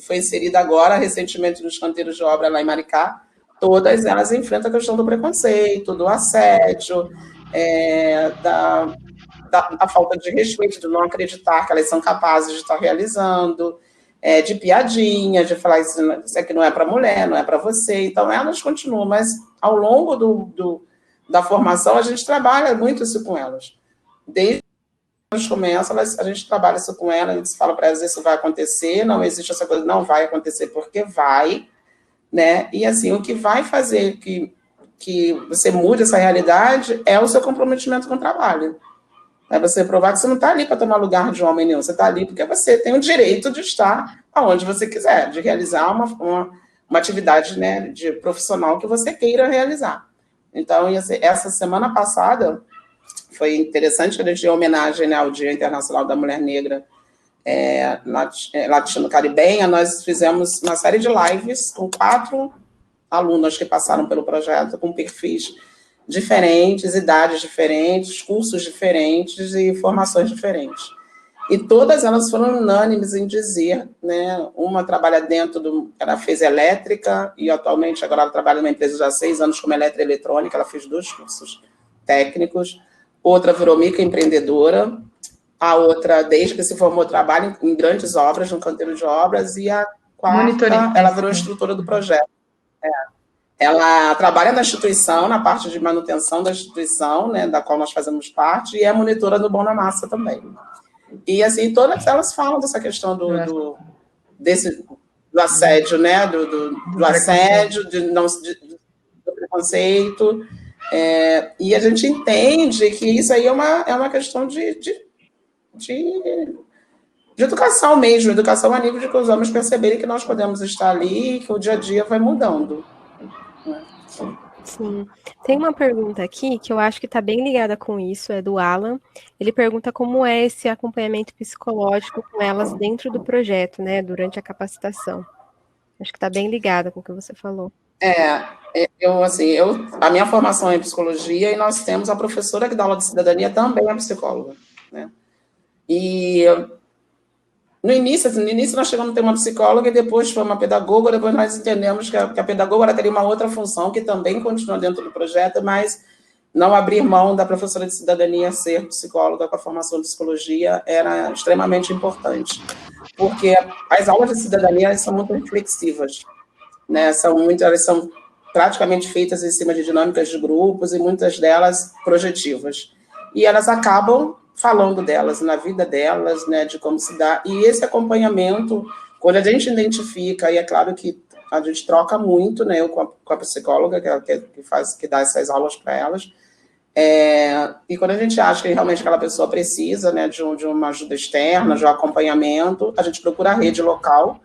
S2: foi inserida agora, recentemente, nos canteiros de obra lá em Maricá, todas elas enfrentam a questão do preconceito, do assédio, da falta de respeito, de não acreditar que elas são capazes de estar realizando, de piadinha, de falar isso aqui não é para mulher, não é para você. Então, elas continuam, mas ao longo da formação, a gente trabalha muito isso com elas. Desde que elas começam, a gente trabalha isso com elas, a gente fala para elas, isso vai acontecer, não existe essa coisa, não vai acontecer porque vai, né? E assim, o que vai fazer que você mude essa realidade é o seu comprometimento com o trabalho. É você provar que você não está ali para tomar lugar de homem nenhum, você está ali porque você tem o direito de estar aonde você quiser, de realizar uma atividade, né, de profissional que você queira realizar. Então, essa semana passada foi interessante, que a gente deu homenagem, né, ao Dia Internacional da Mulher Negra Latino-Caribenha. Nós fizemos uma série de lives com 4 alunas que passaram pelo projeto, com perfis diferentes, idades diferentes, cursos diferentes e formações diferentes. E todas elas foram unânimes em dizer, né, uma trabalha ela fez elétrica e atualmente agora ela trabalha numa empresa já há 6 anos como eletroeletrônica, ela fez 2 cursos técnicos, outra virou microempreendedora, a outra, desde que se formou, trabalha em grandes obras, no canteiro de obras, e a quarta, ela virou instrutora do projeto. Ela trabalha na instituição, na parte de manutenção da instituição, né, da qual nós fazemos parte, e é monitora do Mão na Massa também. E, assim, todas elas falam dessa questão do assédio, né, do assédio, do preconceito, e a gente entende que isso aí é uma questão de educação mesmo, educação a nível de que os homens perceberem que nós podemos estar ali e que o dia a dia vai mudando.
S1: Sim. Tem uma pergunta aqui que eu acho que está bem ligada com isso, é do Alan. Ele pergunta como é esse acompanhamento psicológico com elas dentro do projeto, né, durante a capacitação. Acho que está bem ligada com o que você falou.
S2: A minha formação é em psicologia e nós temos a professora que dá aula de cidadania também é psicóloga, né? E no início nós chegamos a ter uma psicóloga e depois foi uma pedagoga, depois nós entendemos que a pedagoga ela teria uma outra função que também continua dentro do projeto, mas não abrir mão da professora de cidadania ser psicóloga com a formação de psicologia era extremamente importante, porque as aulas de cidadania são muito reflexivas, né? Elas são praticamente feitas em cima de dinâmicas de grupos e muitas delas projetivas. E elas acabam falando delas, na vida delas, né, de como se dá. E esse acompanhamento, quando a gente identifica, e é claro que a gente troca muito, né, eu com a psicóloga, que dá essas aulas para elas, e quando a gente acha que realmente aquela pessoa precisa, né, de uma ajuda externa, de um acompanhamento, a gente procura a rede local,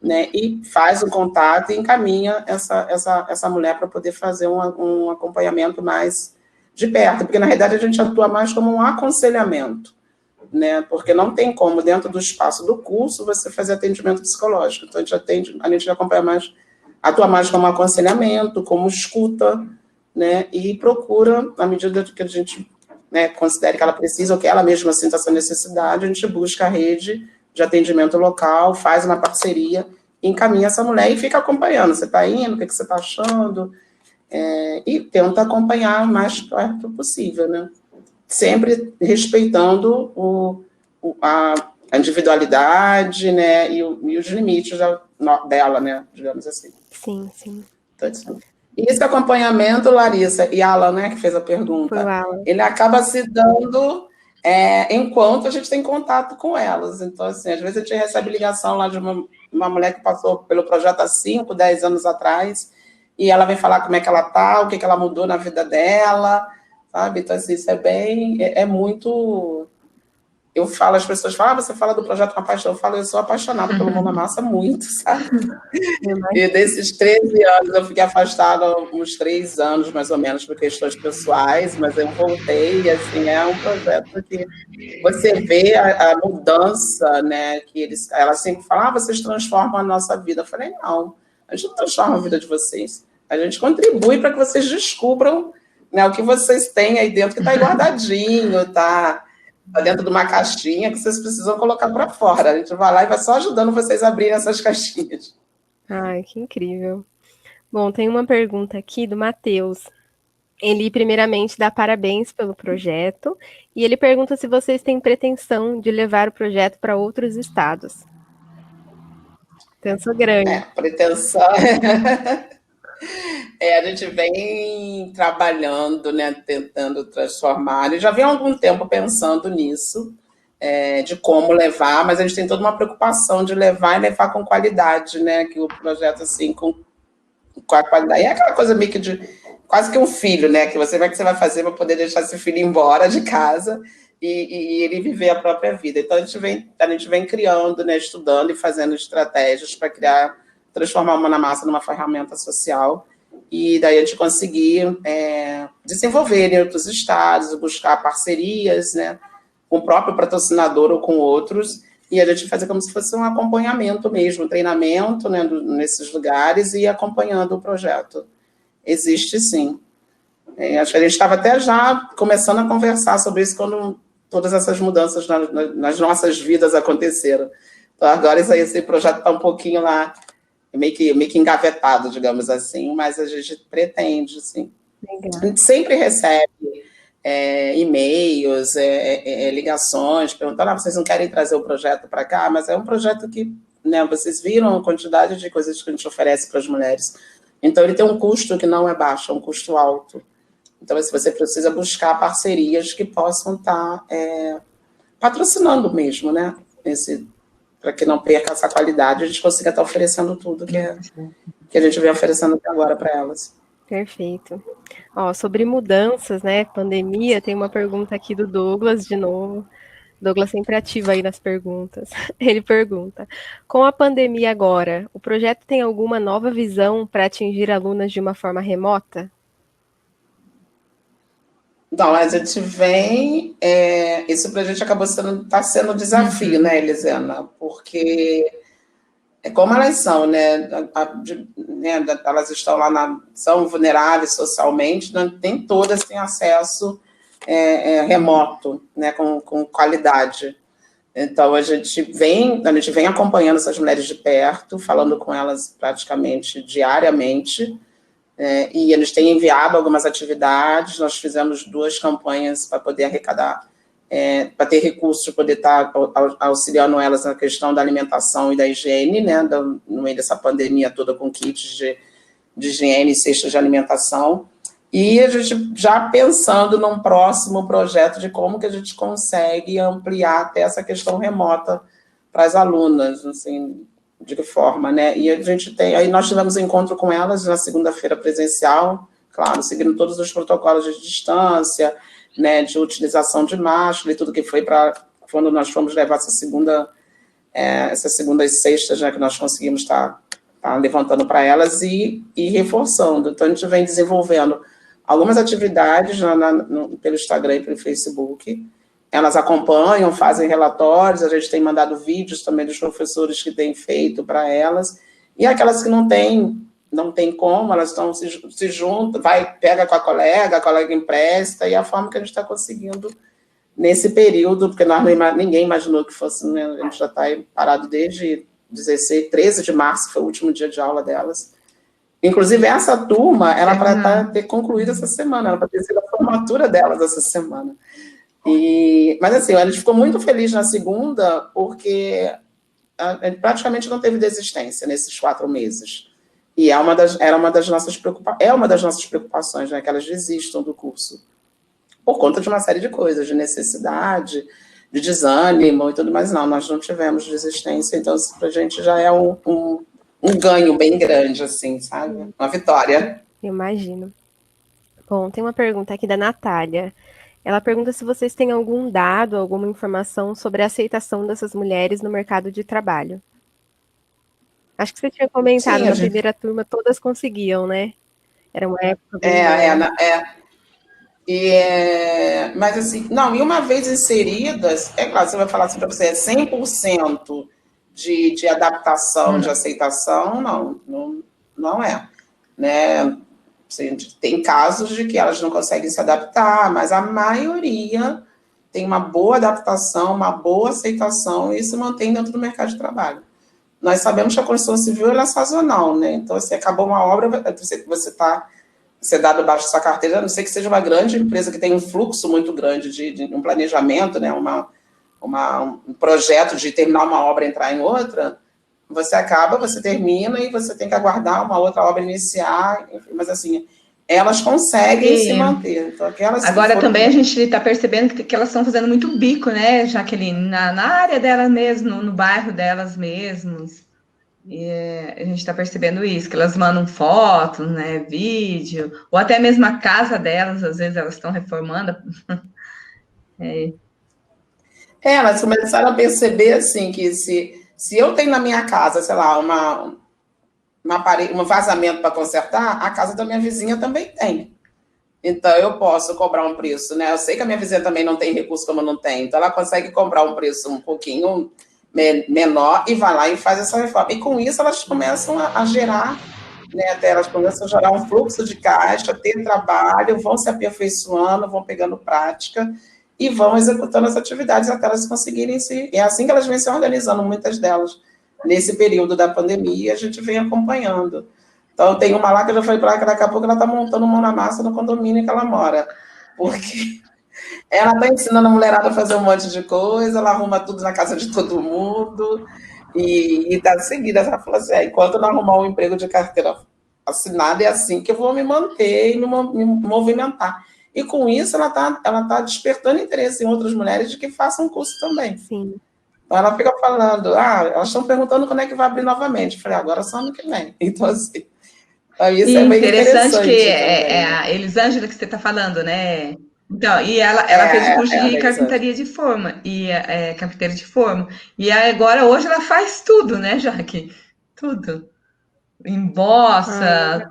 S2: né, e faz um contato e encaminha essa mulher para poder fazer um acompanhamento mais de perto, porque na realidade a gente atua mais como um aconselhamento, né, porque não tem como, dentro do espaço do curso, você fazer atendimento psicológico, então a gente atua mais como aconselhamento, como escuta, né, e procura, na medida que a gente, né, considere que ela precisa, ou que ela mesma sinta essa necessidade, a gente busca a rede de atendimento local, faz uma parceria, encaminha essa mulher e fica acompanhando, você está indo, o que você está achando, e tento acompanhar o mais perto possível, né? Sempre respeitando a individualidade, né, e os limites dela, né, digamos assim.
S1: Sim, sim.
S2: E esse acompanhamento, Larissa, e Alan, né, que fez a pergunta, ele acaba se dando enquanto a gente tem contato com elas. Então, assim, às vezes a gente recebe ligação lá de uma mulher que passou pelo projeto há 5, 10 anos atrás, e ela vem falar como é que ela está, o que ela mudou na vida dela, sabe? Então, assim, isso é muito... Eu falo, as pessoas falam, você fala do projeto com a paixão. Eu falo, eu sou apaixonada pelo Mão na Massa muito, sabe? E desses 13 anos, eu fiquei afastada uns 3 anos, mais ou menos, por questões pessoais, mas eu voltei, e, assim, é um projeto que você vê a mudança, né, que elas sempre falam, vocês transformam a nossa vida. Eu falei, não, a gente não transforma a vida de vocês, a gente contribui para que vocês descubram, né, o que vocês têm aí dentro, que está guardadinho, está dentro de uma caixinha que vocês precisam colocar para fora. A gente vai lá e vai só ajudando vocês a abrirem essas caixinhas.
S1: Ai, que incrível. Bom, tem uma pergunta aqui do Matheus. Ele, primeiramente, dá parabéns pelo projeto e ele pergunta se vocês têm pretensão de levar o projeto para outros estados. Pretensão grande.
S2: Pretensão... a gente vem trabalhando, né, tentando transformar, e já vem há algum tempo pensando nisso, de como levar, mas a gente tem toda uma preocupação de levar e levar com qualidade, né, que o projeto, assim, com a qualidade, é aquela coisa meio que quase que um filho, né, que você vai fazer para poder deixar esse filho embora de casa e ele viver a própria vida. Então, a gente vem criando, né, estudando e fazendo estratégias para transformar o Mão na Massa numa ferramenta social, e daí a gente conseguir desenvolver em outros estados, buscar parcerias, né, com o próprio patrocinador ou com outros, e a gente fazer como se fosse um acompanhamento mesmo, um treinamento, né, nesses lugares e acompanhando o projeto. Existe, sim. Acho que a gente estava até já começando a conversar sobre isso quando todas essas mudanças nas nossas vidas aconteceram. Então, agora esse projeto está um pouquinho lá, meio que engavetado, digamos assim, mas a gente pretende, sim.
S1: Legal.
S2: A gente sempre recebe e-mails, ligações, perguntando, vocês não querem trazer o projeto para cá? Mas é um projeto que, né, vocês viram a quantidade de coisas que a gente oferece para as mulheres. Então, ele tem um custo que não é baixo, é um custo alto. Então, você precisa buscar parcerias que possam estar patrocinando mesmo, né? Para que não perca essa qualidade, a gente consiga estar oferecendo tudo que a gente vem oferecendo até agora para elas.
S1: Perfeito. Sobre mudanças, né, pandemia, tem uma pergunta aqui do Douglas, de novo. Douglas sempre ativa aí nas perguntas. Ele pergunta, com a pandemia agora, o projeto tem alguma nova visão para atingir alunas de uma forma remota?
S2: Não, a gente vem... isso para a gente está sendo um desafio, né, Elisena? Porque... como elas são, né? Elas estão lá, são vulneráveis socialmente, nem todas têm acesso remoto, né? Com qualidade. Então, a gente vem acompanhando essas mulheres de perto, falando com elas praticamente diariamente, e eles têm enviado algumas atividades. Nós fizemos 2 campanhas para poder arrecadar, para ter recursos, para poder estar auxiliando elas na questão da alimentação e da higiene, né, no meio dessa pandemia toda, com kits de higiene e cestas de alimentação. E a gente já pensando num próximo projeto de como que a gente consegue ampliar até essa questão remota para as alunas, assim, de que forma, né? E aí nós tivemos um encontro com elas na segunda-feira presencial, claro, seguindo todos os protocolos de distância, né, de utilização de máscara e tudo que foi para quando nós fomos levar essas segundas cestas, né, que nós conseguimos estar levantando para elas e reforçando. Então, a gente vem desenvolvendo algumas atividades pelo Instagram e pelo Facebook. Elas acompanham, fazem relatórios, a gente tem mandado vídeos também dos professores que têm feito para elas, e aquelas que não tem como, elas se juntam, pega com a colega empresta, e é a forma que a gente está conseguindo nesse período, porque ninguém imaginou que fosse, né, a gente já está parado desde 13 de março, foi o último dia de aula delas, Inclusive, essa turma, ela para ter concluído essa semana, ela para ter sido a formatura delas essa semana. Mas, assim, a gente ficou muito feliz na segunda, porque praticamente não teve desistência nesses 4 meses. E era uma das nossas preocupações, né, que elas desistam do curso, por conta de uma série de coisas, de necessidade, de desânimo e tudo mais. Não, nós não tivemos desistência, então isso para a gente já é um ganho bem grande, assim, sabe? Uma vitória.
S1: Imagino. Bom, tem uma pergunta aqui da Natália. Ela pergunta se vocês têm algum dado, alguma informação sobre a aceitação dessas mulheres no mercado de trabalho. Acho que você tinha comentado,
S2: Sim,
S1: na primeira turma todas conseguiam, né? Era uma época bem
S2: mas assim, não, e uma vez inseridas, é claro, você vai falar assim para você, é 100% de adaptação, de aceitação, não é, né? Assim, tem casos de que elas não conseguem se adaptar, mas a maioria tem uma boa adaptação, uma boa aceitação e se mantém dentro do mercado de trabalho. Nós sabemos que a construção civil ela é sazonal, né? Então, se acabou uma obra, você dá debaixo da sua carteira, a não ser que seja uma grande empresa que tem um fluxo muito grande de um planejamento, né? Um projeto de terminar uma obra e entrar em outra, você termina e você tem que aguardar uma outra obra iniciar, enfim, mas assim, elas conseguem se manter. Então,
S3: agora também a gente está percebendo que elas estão fazendo muito bico, né, Jaqueline, na área delas mesmo, no bairro delas mesmos. E a gente está percebendo isso, que elas mandam fotos, né, vídeo, ou até mesmo a casa delas, às vezes elas estão reformando.
S2: Elas começaram a perceber, assim, que se eu tenho na minha casa, sei lá, um vazamento para consertar, a casa da minha vizinha também tem. Então, eu posso cobrar um preço, né? Eu sei que a minha vizinha também não tem recurso como eu não tenho, então ela consegue cobrar um preço um pouquinho menor e vai lá e faz essa reforma. E com isso, elas começam a gerar, né? Até elas começam a gerar um fluxo de caixa, ter trabalho, vão se aperfeiçoando, vão pegando prática e vão executando as atividades até elas conseguirem se... É assim que elas vêm se organizando, muitas delas. Nesse período da pandemia, a gente vem acompanhando. Então, tem uma lá que eu já falei para ela que daqui a pouco ela está montando mão na massa no condomínio que ela mora. Porque ela está ensinando a mulherada a fazer um monte de coisa, ela arruma tudo na casa de todo mundo. E está seguida. Ela falou assim: enquanto eu não arrumar um emprego de carteira assinada, é assim que eu vou me manter e me movimentar. E com isso, ela tá despertando interesse em outras mulheres de que façam curso também.
S1: Sim.
S2: Então, ela fica falando, elas estão perguntando quando é que vai abrir novamente. Eu falei, agora só ano que vem. Então, assim, isso é bem interessante
S3: que
S2: é
S3: a Elisângela que você está falando, né? Então, e ela fez o curso de carpintaria de forma, e carpinteira de forma. E agora, hoje, ela faz tudo, né, Jaque? Tudo. Emboça.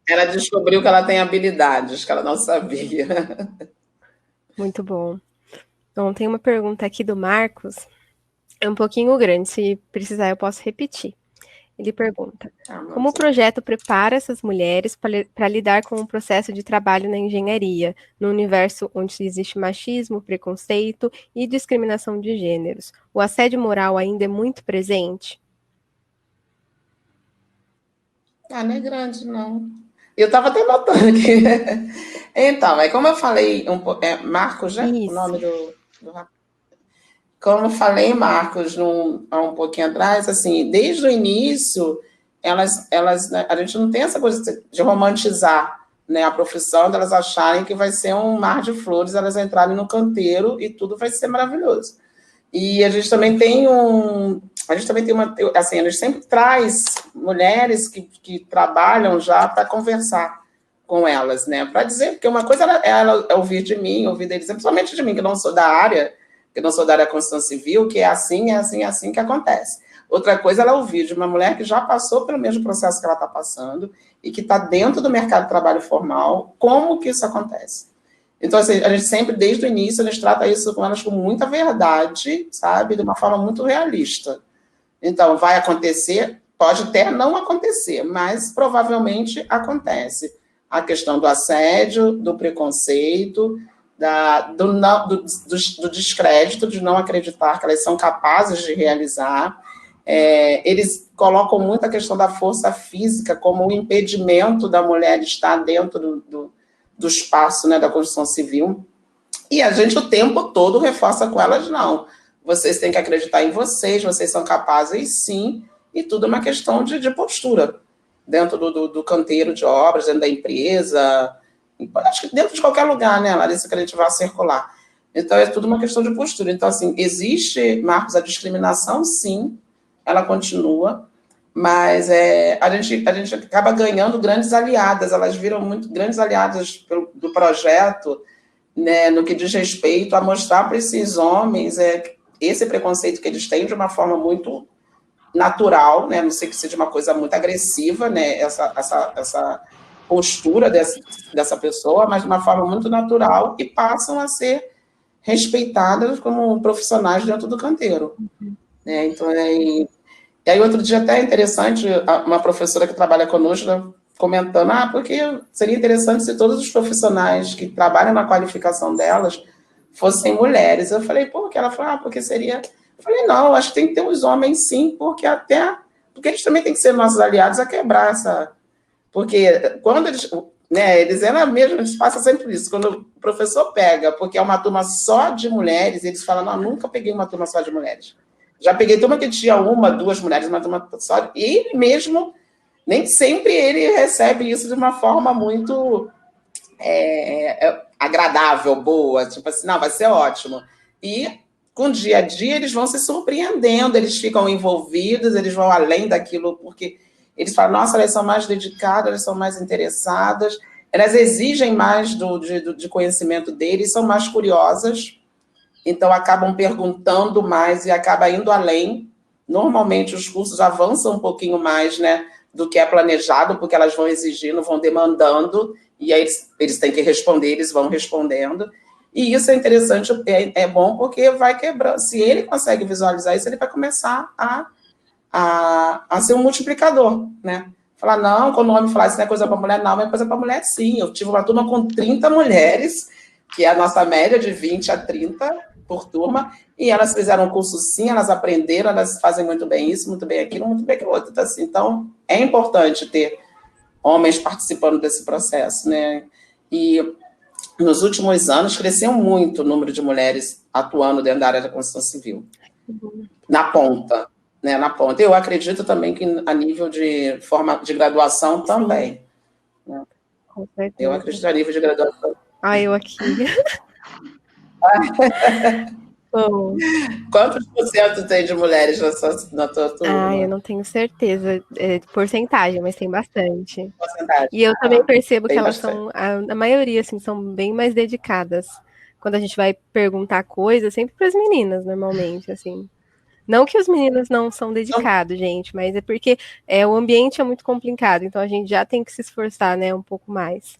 S2: Ela descobriu que ela tem habilidades que ela não sabia.
S1: Muito bom. Então, tem uma pergunta aqui do Marcos. É um pouquinho grande, se precisar eu posso repetir. Ele pergunta: como o projeto prepara essas mulheres para lidar com o processo de trabalho na engenharia, no universo onde existe machismo, preconceito e discriminação de gêneros? O assédio moral ainda é muito presente?
S2: Não é grande, não. Eu estava até notando aqui. Então, como eu falei, Marcos, né?
S1: Isso.
S2: O nome do como eu falei, Marcos, há um pouquinho atrás, assim, desde o início, a gente não tem essa coisa de romantizar, né, a profissão, delas acharem que vai ser um mar de flores, elas entrarem no canteiro e tudo vai ser maravilhoso. E a gente também tem assim, a gente sempre traz mulheres que trabalham já para conversar com elas, né, para dizer, porque uma coisa ela ouvir de mim, ouvir deles, principalmente de mim, que não sou da área, da construção civil, que é assim que acontece. Outra coisa, ela ouvir de uma mulher que já passou pelo mesmo processo que ela está passando e que está dentro do mercado de trabalho formal, como que isso acontece. Então, assim, a gente sempre, desde o início, a gente trata isso com elas com muita verdade, sabe? De uma forma muito realista. Então, vai acontecer, pode até não acontecer, mas provavelmente acontece. A questão do assédio, do preconceito, do descrédito, de não acreditar que elas são capazes de realizar. Eles colocam muito a questão da força física como um impedimento da mulher estar dentro do espaço, né, da construção civil. E a gente o tempo todo reforça com elas, não. Vocês têm que acreditar em vocês são capazes sim, e tudo é uma questão de postura. Dentro do canteiro de obras, dentro da empresa, acho que dentro de qualquer lugar, né, Larissa, que a gente vai circular. Então, é tudo uma questão de postura. Então, assim, existe, Marcos, a discriminação, sim, ela continua, mas a gente acaba ganhando grandes aliadas, elas viram muito grandes aliadas do projeto, né, no que diz respeito a mostrar para esses homens esse preconceito que eles têm de uma forma muito natural, né, não sei que seja uma coisa muito agressiva, né, essa postura dessa pessoa, mas de uma forma muito natural, e passam a ser respeitadas como profissionais dentro do canteiro. Né? Então, e aí, outro dia, até interessante, uma professora que trabalha conosco comentando, porque seria interessante se todos os profissionais que trabalham na qualificação delas fossem mulheres. Eu falei, por quê? Ela falou, porque seria... Eu falei, não, acho que tem que ter os homens, sim, porque eles também têm que ser nossos aliados a quebrar essa... Porque quando eles... Né, eles mesmo, eles passam sempre isso. Quando o professor pega, porque é uma turma só de mulheres, eles falam, não, nunca peguei uma turma só de mulheres. Já peguei turma que tinha 1, 2 mulheres, uma turma só. E ele mesmo, nem sempre ele recebe isso de uma forma muito agradável, boa, tipo assim, não, vai ser ótimo. E com o dia a dia eles vão se surpreendendo, eles ficam envolvidos, eles vão além daquilo, porque eles falam, nossa, elas são mais dedicadas, elas são mais interessadas, elas exigem mais de conhecimento deles, são mais curiosas, então acabam perguntando mais e acaba indo além. Normalmente os cursos avançam um pouquinho mais, né, do que é planejado, porque elas vão exigindo, vão demandando, e aí eles têm que responder, eles vão respondendo. E isso é interessante, é bom, porque vai quebrando. Se ele consegue visualizar isso, ele vai começar a ser um multiplicador, né? Falar, não, quando o homem falar isso não é coisa para mulher, não, é coisa para mulher, sim. Eu tive uma turma com 30 mulheres, que é a nossa média de 20 a 30 por turma, e elas fizeram um curso, sim, elas aprenderam, elas fazem muito bem isso, muito bem aquilo, muito bem aquilo outro. Então, é importante ter homens participando desse processo, né? E nos últimos anos cresceu muito o número de mulheres atuando dentro da área da construção civil, na ponta, né? Na ponta. Eu acredito também que a nível de forma de graduação também. Né?
S1: Com certeza.
S2: Eu acredito a nível de graduação.
S1: Eu aqui. Bom.
S2: Quantos % tem de mulheres na tua turma?
S1: Eu não tenho certeza de porcentagem, mas tem bastante.
S2: Porcentagem.
S1: E eu também percebo que elas
S2: bastante.
S1: são, a maioria, assim, são bem mais dedicadas. Quando a gente vai perguntar coisas, sempre para as meninas, normalmente, assim. Não que os meninos não são dedicados, gente, mas é porque o ambiente é muito complicado, então a gente já tem que se esforçar, né, um pouco mais.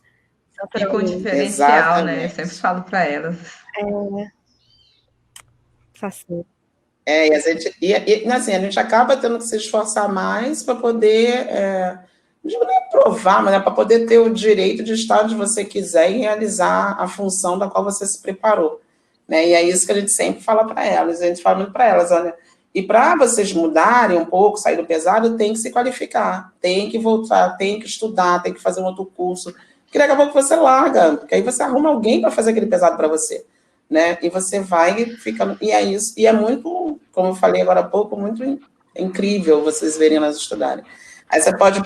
S3: E com diferencial, exatamente, né? Eu sempre falo para elas.
S1: Assim.
S2: Assim, a gente acaba tendo que se esforçar mais para poder, não é provar, mas para poder ter o direito de estar onde você quiser e realizar a função da qual você se preparou. Né? E é isso que a gente sempre fala para elas, a gente fala muito para elas, olha, e para vocês mudarem um pouco, sair do pesado, tem que se qualificar, tem que voltar, tem que estudar, tem que fazer um outro curso, porque daqui a pouco você larga, porque aí você arruma alguém para fazer aquele pesado para você. Né? E você vai ficando... E é isso. E é muito, como eu falei agora há pouco, muito incrível vocês verem elas estudarem. Aí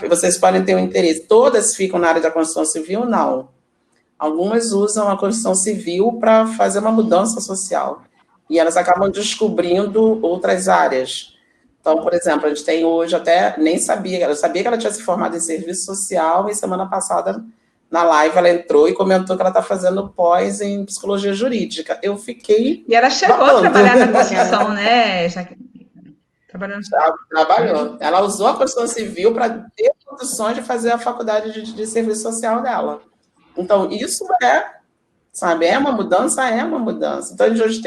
S2: vocês podem ter um interesse. Todas ficam na área da construção civil? Não. Algumas usam a construção civil para fazer uma mudança social. E elas acabam descobrindo outras áreas. Então, por exemplo, a gente tem hoje, até nem sabia, eu sabia que ela tinha se formado em serviço social, e semana passada... Na live, ela entrou e comentou que ela está fazendo pós em psicologia jurídica. Eu fiquei...
S3: E ela chegou a trabalhar na construção, né?
S2: Trabalhou. Ela usou a construção civil para ter condições de fazer a faculdade de serviço social dela. Então, isso sabe, é uma mudança. Então, a gente hoje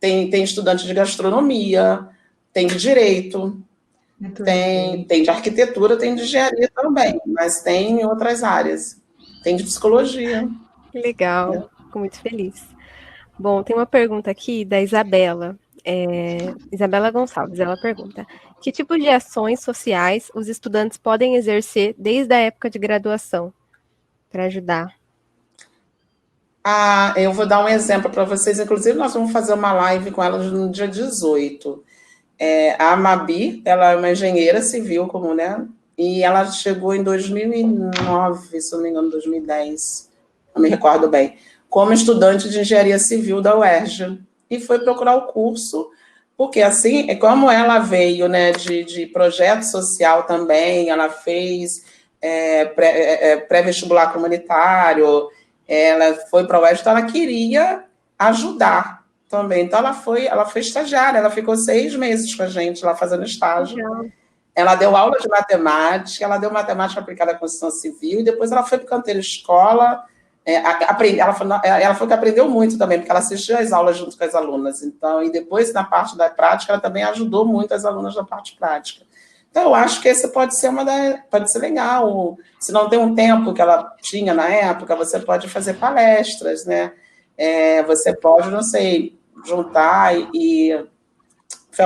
S2: tem estudante de gastronomia, tem de direito, tem de arquitetura, tem de engenharia também, mas tem em outras áreas. Tem de psicologia.
S1: Que legal, fico muito feliz. Bom, tem uma pergunta aqui da Isabela. Isabela Gonçalves, ela pergunta: que tipo de ações sociais os estudantes podem exercer desde a época de graduação para ajudar?
S2: Eu vou dar um exemplo para vocês. Inclusive, nós vamos fazer uma live com elas no dia 18. A Mabi, ela é uma engenheira civil, como, né? E ela chegou em 2009, se não me engano, 2010, não me recordo bem, como estudante de engenharia civil da UERJ. E foi procurar o curso, porque assim, como ela veio, né, de projeto social também, ela fez pré-vestibular comunitário, ela foi para a UERJ, então ela queria ajudar também. Então ela foi estagiária, ela ficou 6 meses com a gente lá fazendo estágio.
S1: Legal.
S2: Ela deu aula de matemática, ela deu matemática aplicada à Constituição Civil, e depois ela foi para o canteiro escola. Ela falou que aprendeu muito também, porque ela assistiu às aulas junto com as alunas. Então, e depois, na parte da prática, ela também ajudou muito as alunas na parte prática. Então, eu acho que esse pode ser legal. Se não tem um tempo que ela tinha na época, você pode fazer palestras, né? Você pode, não sei, juntar e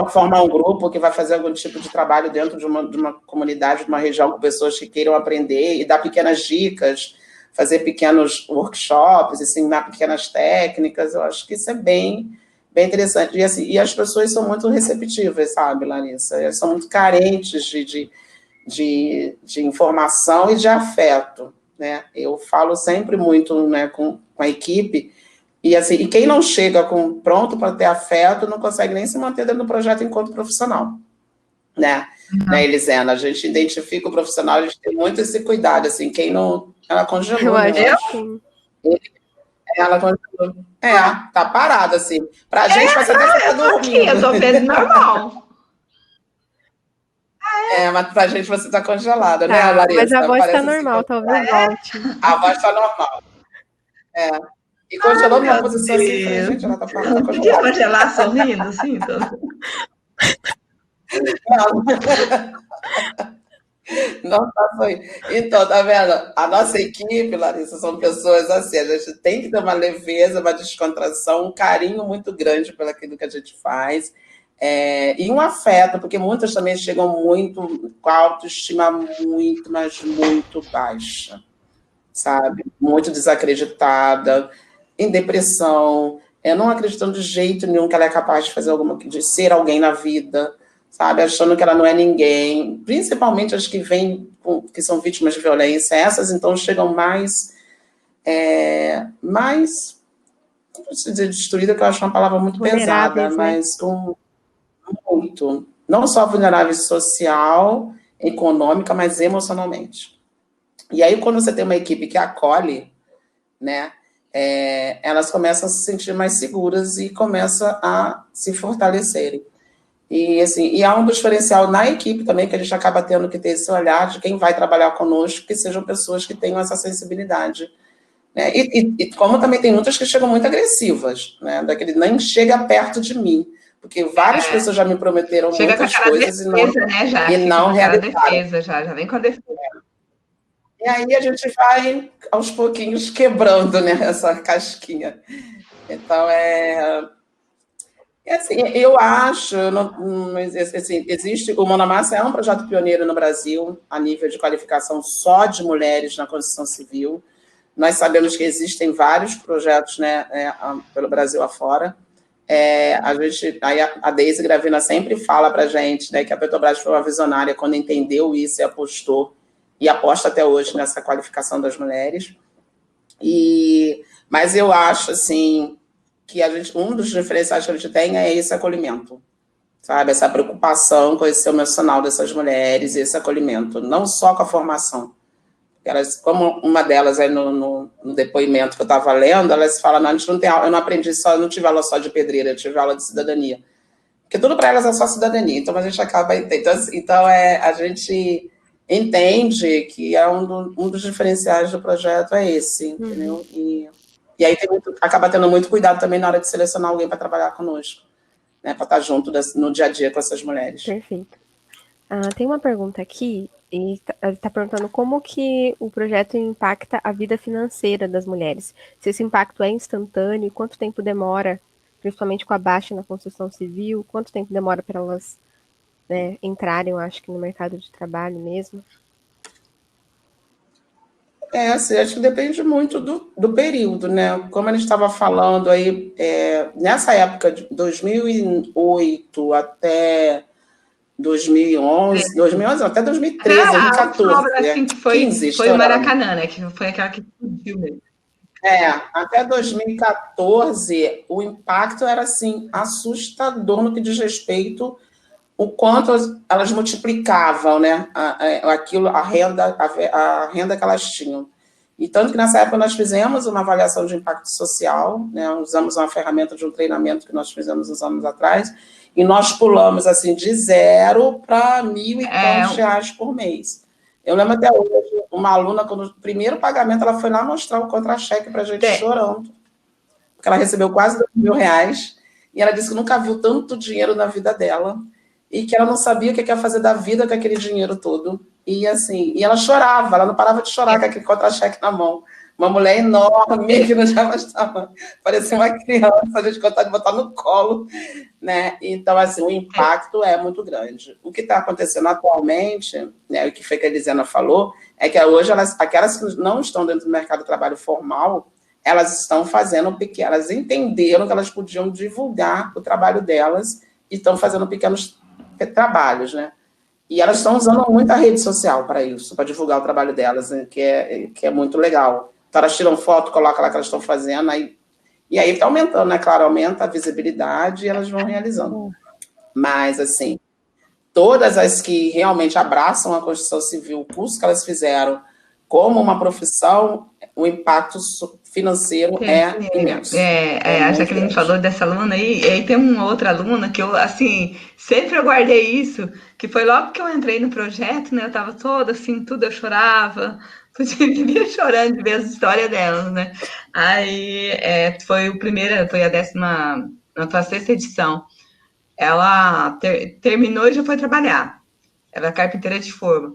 S2: formar um grupo que vai fazer algum tipo de trabalho dentro de uma comunidade, de uma região, com pessoas que queiram aprender e dar pequenas dicas, fazer pequenos workshops, ensinar pequenas técnicas. Eu acho que isso é bem, bem interessante. E, assim, e as pessoas são muito receptivas, sabe, Larissa? Elas são muito carentes de informação e de afeto, né? Eu falo sempre muito, né, com a equipe. E, assim, e quem não chega pronto para ter afeto não consegue nem se manter dentro do projeto enquanto profissional, né? Né, Elisena? A gente identifica o profissional, a gente tem muito esse cuidado, assim, quem não... Ela congelou,
S1: Eu
S2: né?
S1: acho que sim.
S2: Ela congelou. Tá parada, assim. Pra gente, vai ser até que tá dormindo.
S3: Eu tô vendo normal.
S2: Mas pra gente você tá congelada, né,
S1: Tá,
S2: Larissa?
S1: mas a voz tá
S2: Parece
S1: normal,
S2: assim,
S1: talvez volte.
S2: a voz tá normal. E congelou numa posição assim, falei, gente, ela tá
S3: Não podia congelar sorrindo, assim?
S2: Não foi. Então, tá vendo? A nossa equipe, Larissa, são pessoas assim, a gente tem que ter uma leveza, uma descontração, um carinho muito grande pelo aquilo que a gente faz. E um afeto, porque muitas também chegam muito com a autoestima muito, mas muito baixa, sabe? Muito desacreditada, em depressão, não acreditando de jeito nenhum que ela é capaz de fazer de ser alguém na vida, sabe? Achando que ela não é ninguém, principalmente as que que são vítimas de violência. Essas, então, chegam mais não posso dizer destruída, que eu acho uma palavra muito pesada, mas muito. Não só vulnerável social, econômica, mas emocionalmente. E aí, quando você tem uma equipe que acolhe, né, elas começam a se sentir mais seguras e começam a se fortalecerem. E, assim, e há um diferencial na equipe também, que a gente acaba tendo que ter esse olhar de quem vai trabalhar conosco, que sejam pessoas que tenham essa sensibilidade. Né? E como também tem muitas que chegam muito agressivas, né? Daquele nem chega perto de mim, porque várias pessoas já me prometeram muitas coisas
S3: defesa,
S2: e não realizaram.
S3: Defesa, já vem com a defesa.
S2: E aí a gente vai, aos pouquinhos, quebrando, né, essa casquinha. Então, assim, eu acho, assim, existe, o Mão na Massa é um projeto pioneiro no Brasil, a nível de qualificação só de mulheres na Constituição Civil. Nós sabemos que existem vários projetos, né, pelo Brasil afora. A Deise Gravina sempre fala para a gente, né, que a Petrobras foi uma visionária quando entendeu isso e apostou, e aposta até hoje nessa qualificação das mulheres. Mas eu acho, assim, que um dos diferenciais que a gente tem é esse acolhimento, sabe? Essa preocupação com esse emocional dessas mulheres e esse acolhimento, não só com a formação. Elas, como uma delas aí no depoimento que eu estava lendo, elas falam, não, a gente não tem aula, eu não aprendi só, eu não tive aula só de pedreira, eu tive aula de cidadania. Porque tudo para elas é só cidadania, então a gente acaba... Então a gente entende que um dos diferenciais do projeto é esse, entendeu? E aí acaba tendo muito cuidado também na hora de selecionar alguém para trabalhar conosco, né, para estar junto no dia a dia com essas mulheres.
S1: Perfeito. Tem uma pergunta aqui, e está perguntando como que o projeto impacta a vida financeira das mulheres. Se esse impacto é instantâneo, quanto tempo demora principalmente com a baixa na construção civil? Quanto tempo demora para elas, né, entrarem, eu acho que no mercado de trabalho mesmo?
S2: Assim, acho que depende muito do período, né? Como a gente estava falando aí, nessa época de 2008 até 2011 até 2013,
S3: Até a última
S2: 2014,
S3: obra assim, que
S2: 15
S3: foi o
S2: estourando.
S3: Maracanã, né? Que foi aquela que explodiu mesmo.
S2: Até 2014, o impacto era, assim, assustador no que diz respeito o quanto elas multiplicavam, né, a renda que elas tinham. E tanto que nessa época nós fizemos uma avaliação de impacto social, né, usamos uma ferramenta de um treinamento que nós fizemos uns anos atrás, e nós pulamos assim de 0 para 1.000 e tantos reais por mês. Eu lembro até hoje, uma aluna, quando o primeiro pagamento, ela foi lá mostrar o contra-cheque para a gente chorando, porque ela recebeu quase 2.000 reais, e ela disse que nunca viu tanto dinheiro na vida dela, e que ela não sabia o que ia fazer da vida com aquele dinheiro todo. E assim, e ela chorava, ela não parava de chorar com aquele contra-cheque na mão. Uma mulher enorme, que não já bastava, parecia uma criança, a gente gostava de botar no colo, né? Então, assim, o impacto é muito grande. O que está acontecendo atualmente, né, o que foi que a Elisena falou, é que hoje aquelas que não estão dentro do mercado de trabalho formal, elas estão fazendo elas entenderam que elas podiam divulgar o trabalho delas e estão fazendo pequenos trabalhos, né? E elas estão usando muito a rede social para isso, para divulgar o trabalho delas, né? que é muito legal. Então, elas tiram foto, colocam lá que elas estão fazendo, e aí está aumentando, né? Claro, aumenta a visibilidade e elas vão realizando. Mas, assim, todas as que realmente abraçam a construção civil, o curso que elas fizeram como uma profissão, o impacto financeiro é imenso.
S3: A Jaqueline falou dessa aluna aí, e aí tem uma outra aluna que eu, assim, sempre eu guardei isso, que foi logo que eu entrei no projeto, né, eu tava toda assim, tudo eu chorava, vivia chorando de ver as histórias delas, né, aí foi a 16ª edição, ela terminou e já foi trabalhar, ela é carpinteira de forma,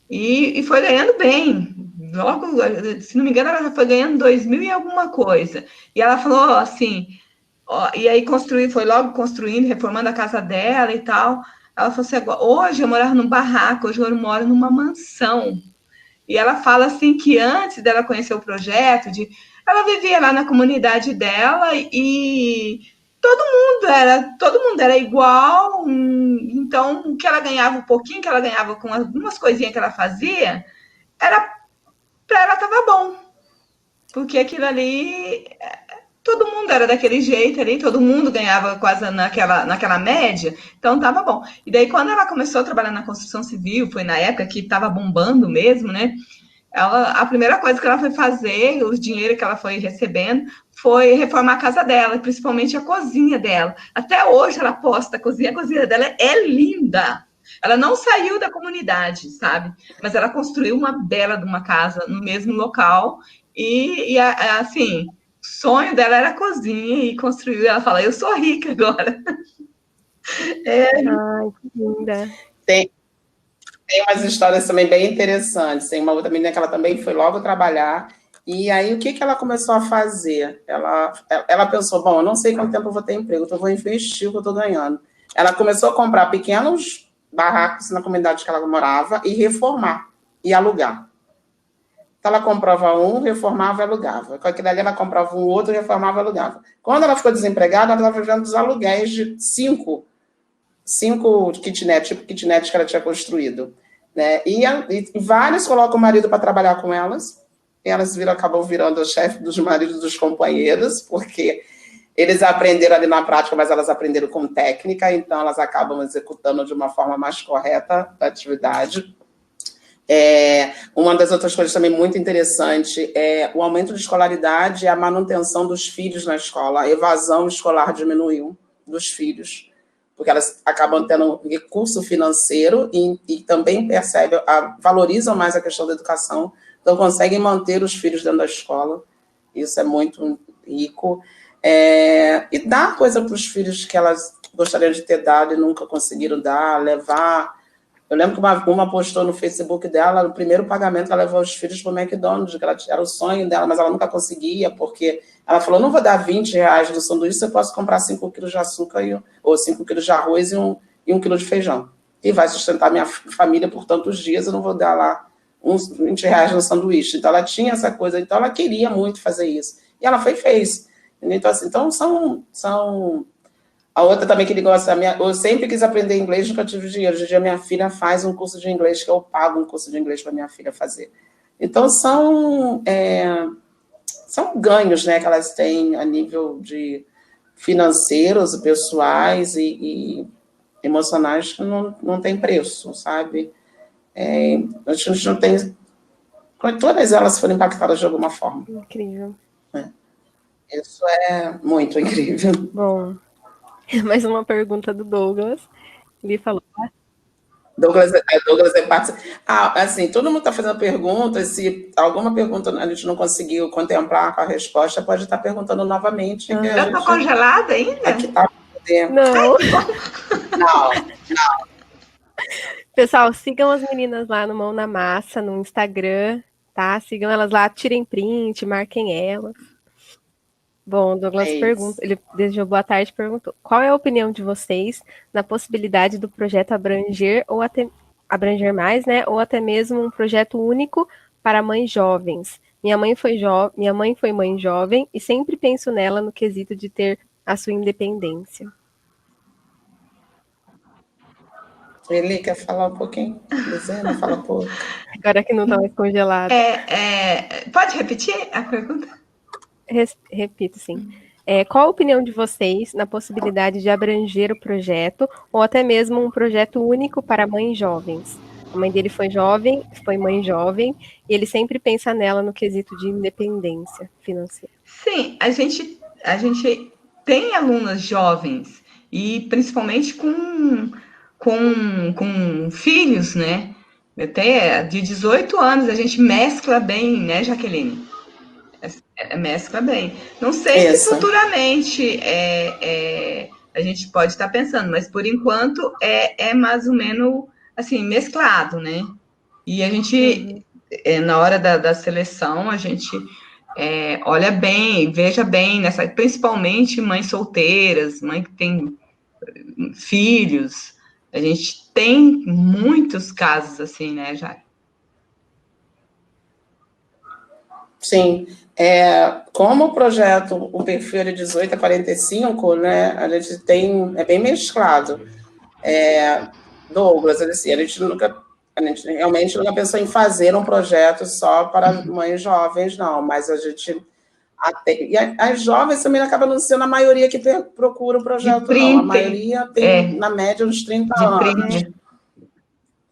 S3: e foi ganhando bem. Logo, se não me engano, ela já foi ganhando 2.000 e alguma coisa. E ela falou assim, ó, e aí foi logo construindo, reformando a casa dela e tal. Ela falou assim, hoje eu morava num barraco, hoje eu moro numa mansão. E ela fala assim que antes dela conhecer o projeto, ela vivia lá na comunidade dela e todo mundo era igual, então o que ela ganhava, um pouquinho que ela ganhava com algumas coisinhas que ela fazia, para ela estava bom, porque aquilo ali, todo mundo era daquele jeito ali, todo mundo ganhava quase naquela média, então estava bom. E daí quando ela começou a trabalhar na construção civil, foi na época que estava bombando mesmo, né? A primeira coisa que ela foi fazer, o dinheiro que ela foi recebendo, foi reformar a casa dela, principalmente a cozinha dela. Até hoje ela posta a cozinha dela é linda. Ela não saiu da comunidade, sabe? Mas ela construiu uma bela de uma casa no mesmo local assim, o sonho dela era a cozinha e construiu. Ela fala, eu sou rica agora.
S1: Ai, que linda.
S2: Tem umas histórias também bem interessantes. Tem uma outra menina que ela também foi logo trabalhar. E aí, o que ela começou a fazer? Ela pensou, bom, eu não sei quanto tempo eu vou ter emprego, então eu vou investir o que eu estou ganhando. Ela começou a comprar pequenos barracos na comunidade que ela morava e reformar e alugar. Então, ela comprava um, reformava e alugava. Com aquilo ali, ela comprava um outro, reformava e alugava. Quando ela ficou desempregada, ela estava vivendo dos aluguéis de cinco kitnets, tipo kitnets que ela tinha construído. Né? E vários colocam o marido para trabalhar com elas, e elas acabam virando o chefe dos maridos dos companheiros, porque eles aprenderam ali na prática, mas elas aprenderam com técnica, então elas acabam executando de uma forma mais correta a atividade. Uma das outras coisas também muito interessante é o aumento de escolaridade e a manutenção dos filhos na escola. A evasão escolar diminuiu dos filhos, porque elas acabam tendo um recurso financeiro e também valorizam mais a questão da educação, então conseguem manter os filhos dentro da escola. Isso é muito rico. E dar coisa para os filhos que elas gostariam de ter dado e nunca conseguiram dar, levar Eu lembro que uma postou no Facebook dela, no primeiro pagamento, ela levou os filhos para o McDonald's, que era o sonho dela, mas ela nunca conseguia, porque ela falou, não vou dar R$20 do sanduíche, se eu posso comprar 5 quilos de açúcar, ou 5 quilos de arroz e 1 quilo de feijão. E vai sustentar minha família por tantos dias, eu não vou dar lá uns R$20 no sanduíche. Então, ela tinha essa coisa, então ela queria muito fazer isso. E ela fez. Então, assim, são... A outra também que ele gosta, eu sempre quis aprender inglês, nunca tive dinheiro. Hoje em dia, minha filha faz um curso de inglês, que eu pago um curso de inglês para minha filha fazer. Então, são ganhos, né, que elas têm a nível de financeiros, pessoais e emocionais que não tem preço, sabe? A gente não tem... Todas elas foram impactadas de alguma forma.
S1: Incrível.
S2: Isso é muito incrível.
S1: Bom, mais uma pergunta do Douglas. Ele falou...
S2: Douglas é parte... assim, todo mundo está fazendo perguntas, se alguma pergunta a gente não conseguiu contemplar com a resposta, pode estar perguntando novamente.
S3: Eu estou congelada ainda?
S2: Aqui tá
S1: não.
S2: Não.
S1: Pessoal, sigam as meninas lá no Mão na Massa, no Instagram, tá? Sigam elas lá, tirem print, marquem elas. Bom, Douglas pergunta, ele desejou boa tarde e perguntou: qual é a opinião de vocês na possibilidade do projeto abranger mais, né? Ou até mesmo um projeto único para mães jovens? Minha mãe foi mãe jovem e sempre penso nela no quesito de ter a sua independência.
S2: Ele quer falar um pouquinho? Dizendo, fala pouco.
S1: Agora que não está mais congelado.
S3: Pode repetir a pergunta?
S1: Repito, sim. Qual a opinião de vocês na possibilidade de abranger o projeto, ou até mesmo um projeto único para mães jovens? A mãe dele foi mãe jovem, e ele sempre pensa nela no quesito de independência financeira.
S3: Sim, a gente tem alunas jovens, e principalmente com filhos, né? Até de 18 anos, a gente mescla bem, né, Jaqueline? Mescla bem. Não sei se futuramente a gente pode estar pensando, mas por enquanto é mais ou menos assim, mesclado, né? E a gente, na hora da seleção, a gente olha bem, veja bem, principalmente mães solteiras, mãe que tem filhos. A gente tem muitos casos assim, né, Jai?
S2: Sim. Como o projeto, o perfil é de 18 a 45, né, a gente tem, bem mesclado. Douglas, assim, a gente realmente nunca pensou em fazer um projeto só para mães jovens, não, mas a gente... E as jovens também acabam não sendo a maioria que procura o projeto, não. A maioria tem, na média, uns 30 anos.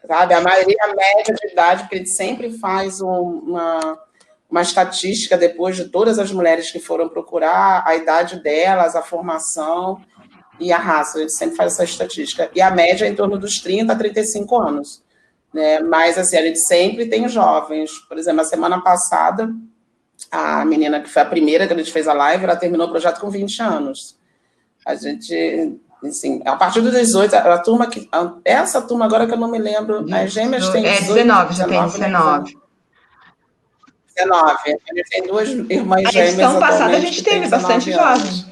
S2: Sabe? A maioria média de idade, porque a gente sempre faz uma estatística depois de todas as mulheres que foram procurar, a idade delas, a formação e a raça. A gente sempre faz essa estatística. E a média é em torno dos 30 a 35 anos. Né? Mas, assim, a gente sempre tem jovens. Por exemplo, a semana passada, a menina que foi a primeira que a gente fez a live, ela terminou o projeto com 20 anos. A gente, assim, a partir dos 18, essa turma agora que eu não me lembro, as gêmeas têm 18,
S3: 19, já tem 19.
S2: 19. A gente tem 2 irmãs gêmeas.
S3: A edição passada a gente teve bastante jovens.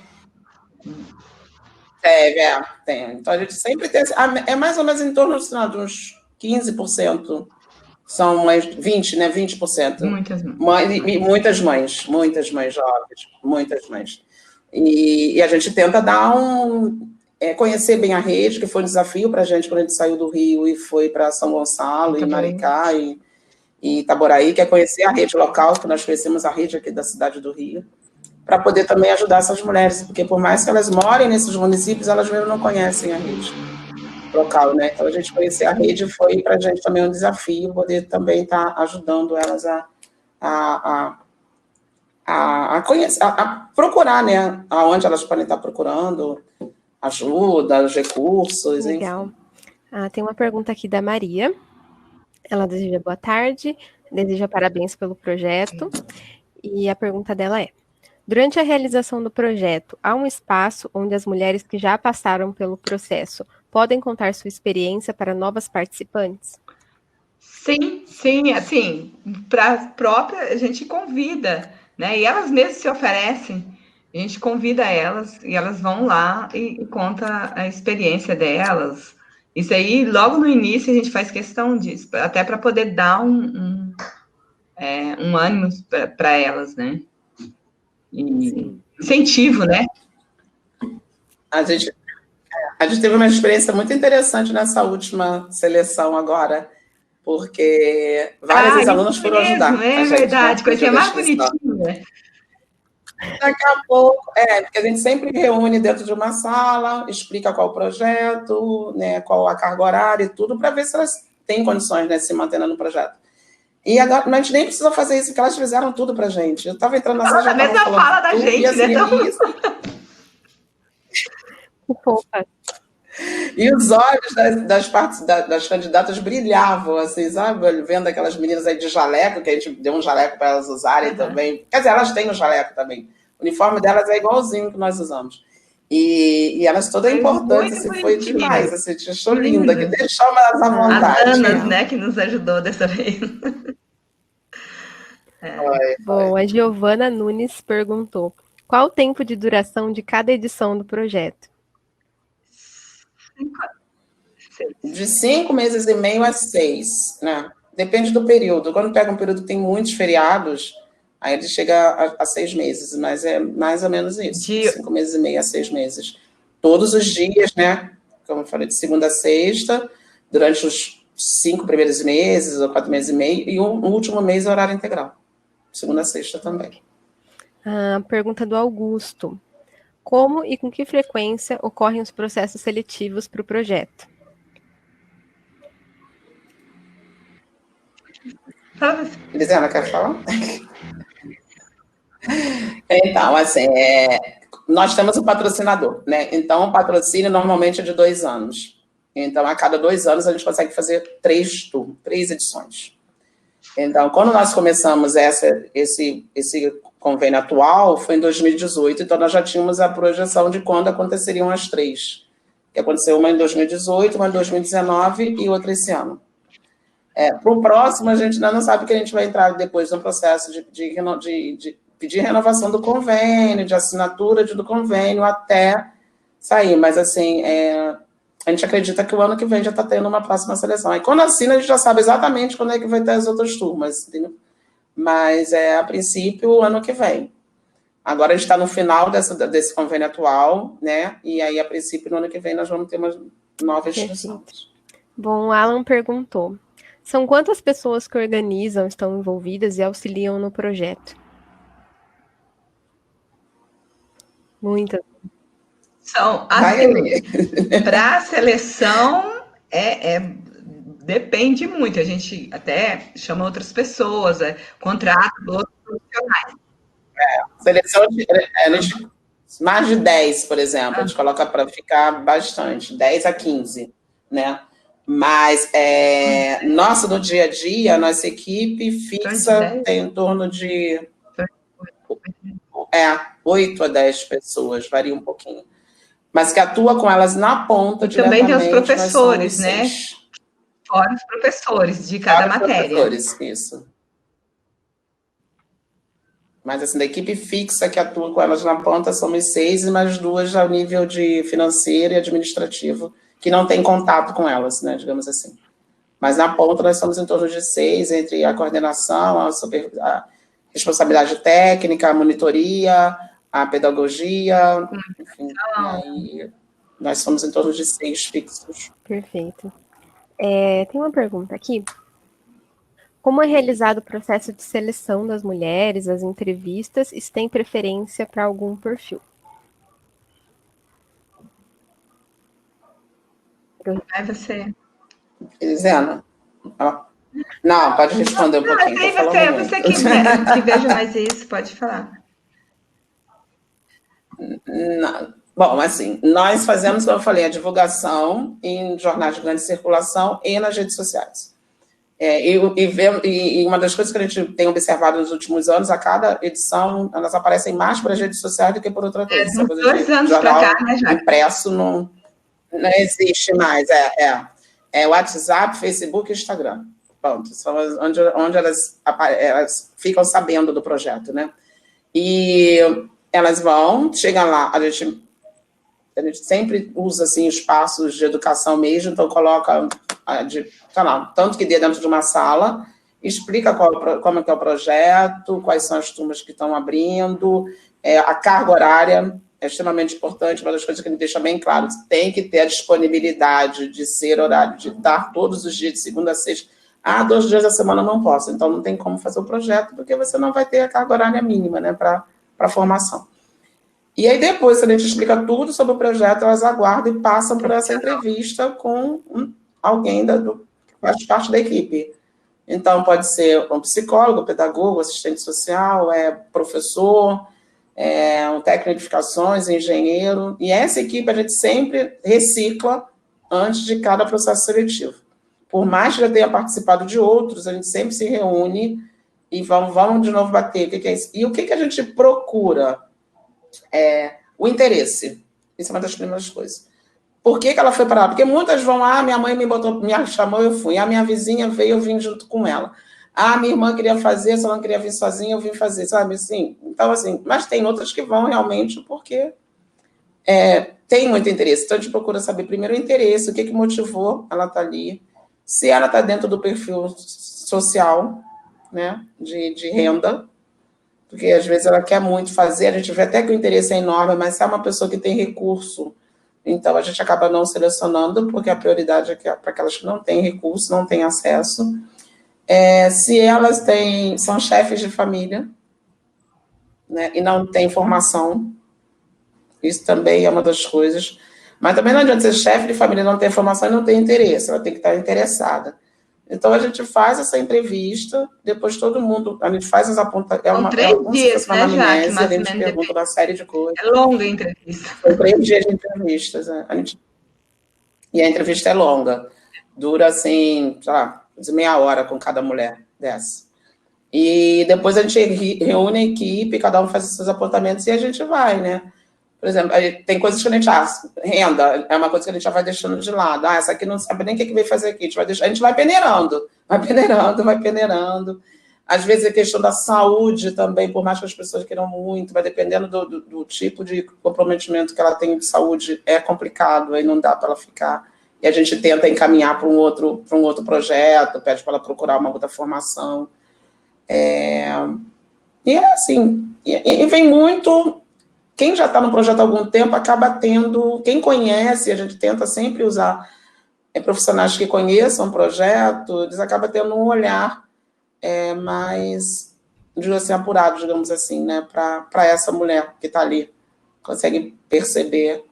S2: Tem. Então a gente sempre tem, mais ou menos em torno de uns 15%. São mais 20%, né? 20%. Muitas mães jovens, muitas mães. E a gente tenta dar conhecer bem a rede, que foi um desafio para a gente quando a gente saiu do Rio e foi para São Gonçalo, e Maricá, e Itaboraí, que é conhecer a rede local, que nós conhecemos a rede aqui da cidade do Rio, para poder também ajudar essas mulheres, porque por mais que elas morem nesses municípios, elas mesmo não conhecem a rede local, né? Então, a gente conhecer a rede foi para a gente também um desafio, poder também estar ajudando elas a conhecer, a procurar, né? Aonde elas podem estar procurando ajuda, os recursos,
S1: Legal. Tem uma pergunta aqui da Maria. Ela deseja boa tarde, deseja parabéns pelo projeto. E a pergunta dela é: durante a realização do projeto, há um espaço onde as mulheres que já passaram pelo processo podem contar sua experiência para novas participantes?
S3: Sim, assim, para a própria, a gente convida, né? E elas mesmas se oferecem, a gente convida elas e elas vão lá e conta a experiência delas. Isso aí, logo no início, a gente faz questão disso, até para poder dar um ânimo para elas, né? E incentivo, né?
S2: A gente teve uma experiência muito interessante nessa última seleção agora, porque várias ex-alunas foram ajudar a gente,
S3: verdade,
S2: né,
S3: coisa mais bonitinha.
S2: Daqui a pouco, porque a gente sempre reúne dentro de uma sala, explica qual o projeto, né, qual a carga horária e tudo, para ver se elas têm condições, né, de se manter no projeto. E agora, a gente nem precisou fazer isso, porque elas fizeram tudo pra gente. Eu estava entrando na sala, já estavam falando
S3: fala da
S2: tudo,
S3: gente,
S2: e assim,
S3: né?
S2: E os olhos das candidatas brilhavam, assim, sabe? Vendo aquelas meninas aí de jaleco, que a gente deu um jaleco para elas usarem também. Quer dizer, elas têm o jaleco também. O uniforme delas é igualzinho que nós usamos. E elas todas importantes, assim, foi demais. Assim, achou linda, que deixou elas à vontade.
S3: As Anas, né, que nos ajudou dessa vez.
S1: Bom, a Giovana Nunes perguntou: qual o tempo de duração de cada edição do projeto?
S2: De 5 meses e meio a 6, né? Depende do período. Quando pega um período que tem muitos feriados, aí ele chega a 6 meses, mas é mais ou menos isso. 5 meses e meio a 6 meses. Todos os dias, né? Como eu falei, de segunda a sexta, durante os 5 primeiros meses, ou 4 meses e meio, e o último mês é horário integral. Segunda a sexta também.
S1: A pergunta do Augusto: como e com que frequência ocorrem os processos seletivos para o projeto?
S2: Elisana, quer falar? Então, assim, nós temos um patrocinador, né? Então, o patrocínio normalmente é de 2 anos. Então, a cada 2 anos, a gente consegue fazer 3 edições. Então, quando nós começamos esse convênio atual, foi em 2018, então nós já tínhamos a projeção de quando aconteceriam as 3. Que aconteceu uma em 2018, uma em 2019 e outra esse ano. Para o próximo, a gente ainda não sabe que a gente vai entrar depois no processo de pedir renovação do convênio, de assinatura do convênio até sair. Mas, assim, a gente acredita que o ano que vem já está tendo uma próxima seleção. Aí, quando assina, a gente já sabe exatamente quando é que vai ter as outras turmas, entendeu? Mas, a princípio, o ano que vem. Agora, a gente está no final desse convênio atual, né? E aí, a princípio, no ano que vem, nós vamos ter uma nova instituição.
S1: Bom, o Alan perguntou: são quantas pessoas que organizam, estão envolvidas e auxiliam no projeto? Muitas.
S3: São, assim, para a seleção, depende muito. A gente até chama outras pessoas, contrata outros profissionais.
S2: Seleção mais de 10, por exemplo, a gente coloca para ficar bastante, 10 a 15, né? Mas, no dia a dia, a nossa equipe fixa tem em torno de 8 a 10 pessoas, varia um pouquinho. Mas que atua com elas na ponta diretamente.
S3: Também tem os professores, né? Fora os professores de cada matéria.
S2: Professores, isso. Mas, assim, da equipe fixa que atua com elas na ponta, somos 6 e mais 2 ao nível de financeiro e administrativo, que não tem contato com elas, né, digamos assim. Mas na ponta nós somos em torno de 6, entre a coordenação, a responsabilidade técnica, a monitoria, a pedagogia, enfim. E aí nós somos em torno de 6 fixos.
S1: Perfeito. Tem uma pergunta aqui. Como é realizado o processo de seleção das mulheres, as entrevistas, e se tem preferência para algum perfil?
S3: Vai você.
S2: Elisana? Não, pode responder um pouquinho.
S3: Você que veja mais isso, pode falar.
S2: Não. Bom, assim, nós fazemos, como eu falei, a divulgação em jornais de grande circulação e nas redes sociais. E uma das coisas que a gente tem observado nos últimos anos, a cada edição, elas aparecem mais para as redes sociais do que por outra coisa.
S3: Uns 2 anos para cá, né, já?
S2: Impresso não... Não existe mais, é WhatsApp, Facebook e Instagram. Pronto, são onde elas ficam sabendo do projeto, né? E elas chegam lá, a gente sempre usa assim, espaços de educação mesmo, então coloca, sei lá, tanto que dê dentro de uma sala, explica como é que é o projeto, quais são as turmas que estão abrindo, a carga horária é extremamente importante, uma das coisas que ele deixa bem claro, tem que ter a disponibilidade de ser horário, de estar todos os dias, de segunda a sexta. 2 dias da semana eu não posso, então não tem como fazer o projeto, porque você não vai ter a carga horária mínima, né, para a formação. E aí depois, se a gente explica tudo sobre o projeto, elas aguardam e passam por essa entrevista com alguém que faz parte da equipe. Então, pode ser um psicólogo, pedagogo, assistente social, professor, um técnico de edificações, engenheiro. E essa equipe a gente sempre recicla antes de cada processo seletivo. Por mais que já tenha participado de outros, a gente sempre se reúne e vamos de novo bater. O que é isso? E o que a gente procura? O interesse. Isso é uma das primeiras coisas. Por que ela foi para lá? Porque muitas vão, minha mãe me chamou, eu fui. A minha vizinha veio, eu vim junto com ela. Minha irmã queria fazer, se ela não queria vir sozinha, eu vim fazer, sabe? Assim, então, assim, mas tem outras que vão realmente porque tem muito interesse. Então, a gente procura saber primeiro o interesse, o que motivou ela estar ali, se ela está dentro do perfil social, né, de renda, porque às vezes ela quer muito fazer, a gente vê até que o interesse é enorme, mas se é uma pessoa que tem recurso, então a gente acaba não selecionando, porque a prioridade é para aquelas que não têm recurso, não têm acesso. Se elas são chefes de família, né, e não têm formação, isso também é uma das coisas. Mas também não adianta ser chefe de família, não ter formação e não ter interesse, ela tem que estar interessada. Então, a gente faz essa entrevista, depois todo mundo, a gente faz as apontamentos.
S3: São 3 dias, né, Jaque?
S2: A gente pergunta uma série de coisas.
S3: É longa a entrevista.
S2: São 3 dias de entrevistas. E a entrevista é longa. Dura, assim, sei lá, meia hora com cada mulher dessa. E depois a gente reúne a equipe, cada um faz os seus apontamentos e a gente vai, né? Por exemplo, tem coisas que a gente renda, é uma coisa que a gente já vai deixando de lado. Essa aqui não sabe nem o que veio fazer aqui. A gente vai peneirando. Às vezes a questão da saúde também, por mais que as pessoas queiram muito, vai dependendo do tipo de comprometimento que ela tem de saúde, é complicado, aí não dá para ela ficar. E a gente tenta encaminhar para um outro projeto, pede para ela procurar uma outra formação. E é assim, e vem muito... Quem já está no projeto há algum tempo acaba tendo... Quem conhece, a gente tenta sempre usar profissionais que conheçam o projeto, eles acabam tendo um olhar mais, assim, apurado, digamos assim, né, para essa mulher que está ali. Consegue perceber.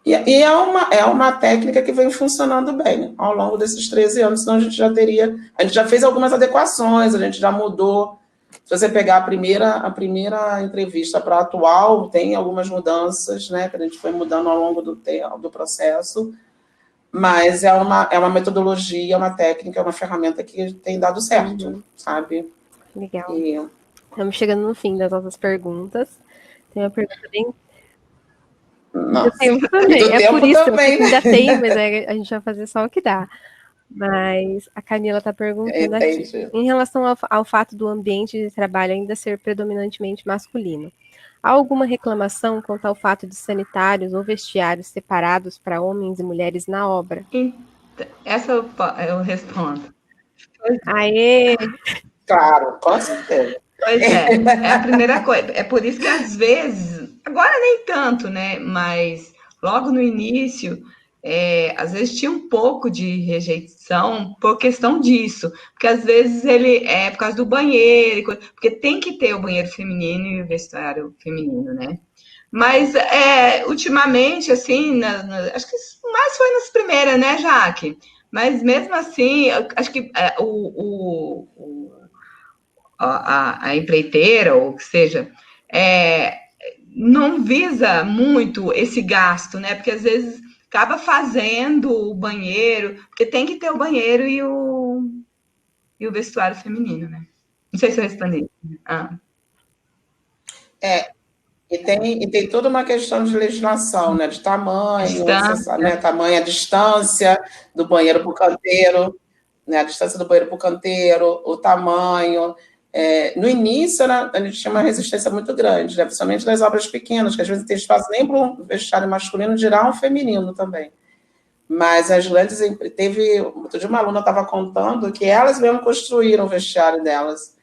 S2: E é uma técnica que vem funcionando bem ao longo desses 13 anos, senão a gente já fez algumas adequações, a gente já mudou. Se você pegar a primeira entrevista para a atual, tem algumas mudanças, né, que a gente foi mudando ao longo do processo, mas é uma metodologia, uma técnica, uma ferramenta que tem dado certo, sabe?
S1: Legal. Estamos chegando no fim das nossas perguntas. Tem uma pergunta bem...
S2: Nossa.
S1: Do tempo também. Por isso também, que ainda tem, mas a gente vai fazer só o que dá. Mas a Camila está perguntando aqui, em relação ao fato do ambiente de trabalho ainda ser predominantemente masculino, há alguma reclamação quanto ao fato de sanitários ou vestiários separados para homens e mulheres na obra?
S3: Essa eu respondo.
S1: Aê!
S2: Claro, com certeza.
S3: Pois é a primeira coisa. É por isso que, às vezes, agora nem tanto, né? Mas logo no início... às vezes tinha um pouco de rejeição por questão disso, porque às vezes ele por causa do banheiro, porque tem que ter o banheiro feminino e o vestuário feminino, né? Mas ultimamente, assim, acho que mais foi nas primeiras, né, Jaque? Mas mesmo assim, acho que a empreiteira, ou o que seja, não visa muito esse gasto, né? Porque às vezes acaba fazendo o banheiro, porque tem que ter o banheiro e o vestuário feminino, né? Não sei se eu respondi.
S2: E tem toda uma questão de legislação, né? De tamanho, você sabe, né? Tamanho, a distância do banheiro para o canteiro, né? A distância do banheiro para o canteiro, o tamanho. No início, né, a gente tinha uma resistência muito grande, né? Principalmente das obras pequenas, que às vezes não tem espaço nem para um vestiário masculino, dirá um feminino também. Mas as grandes teve. Outro dia uma aluna estava contando que elas mesmo construíram o vestiário delas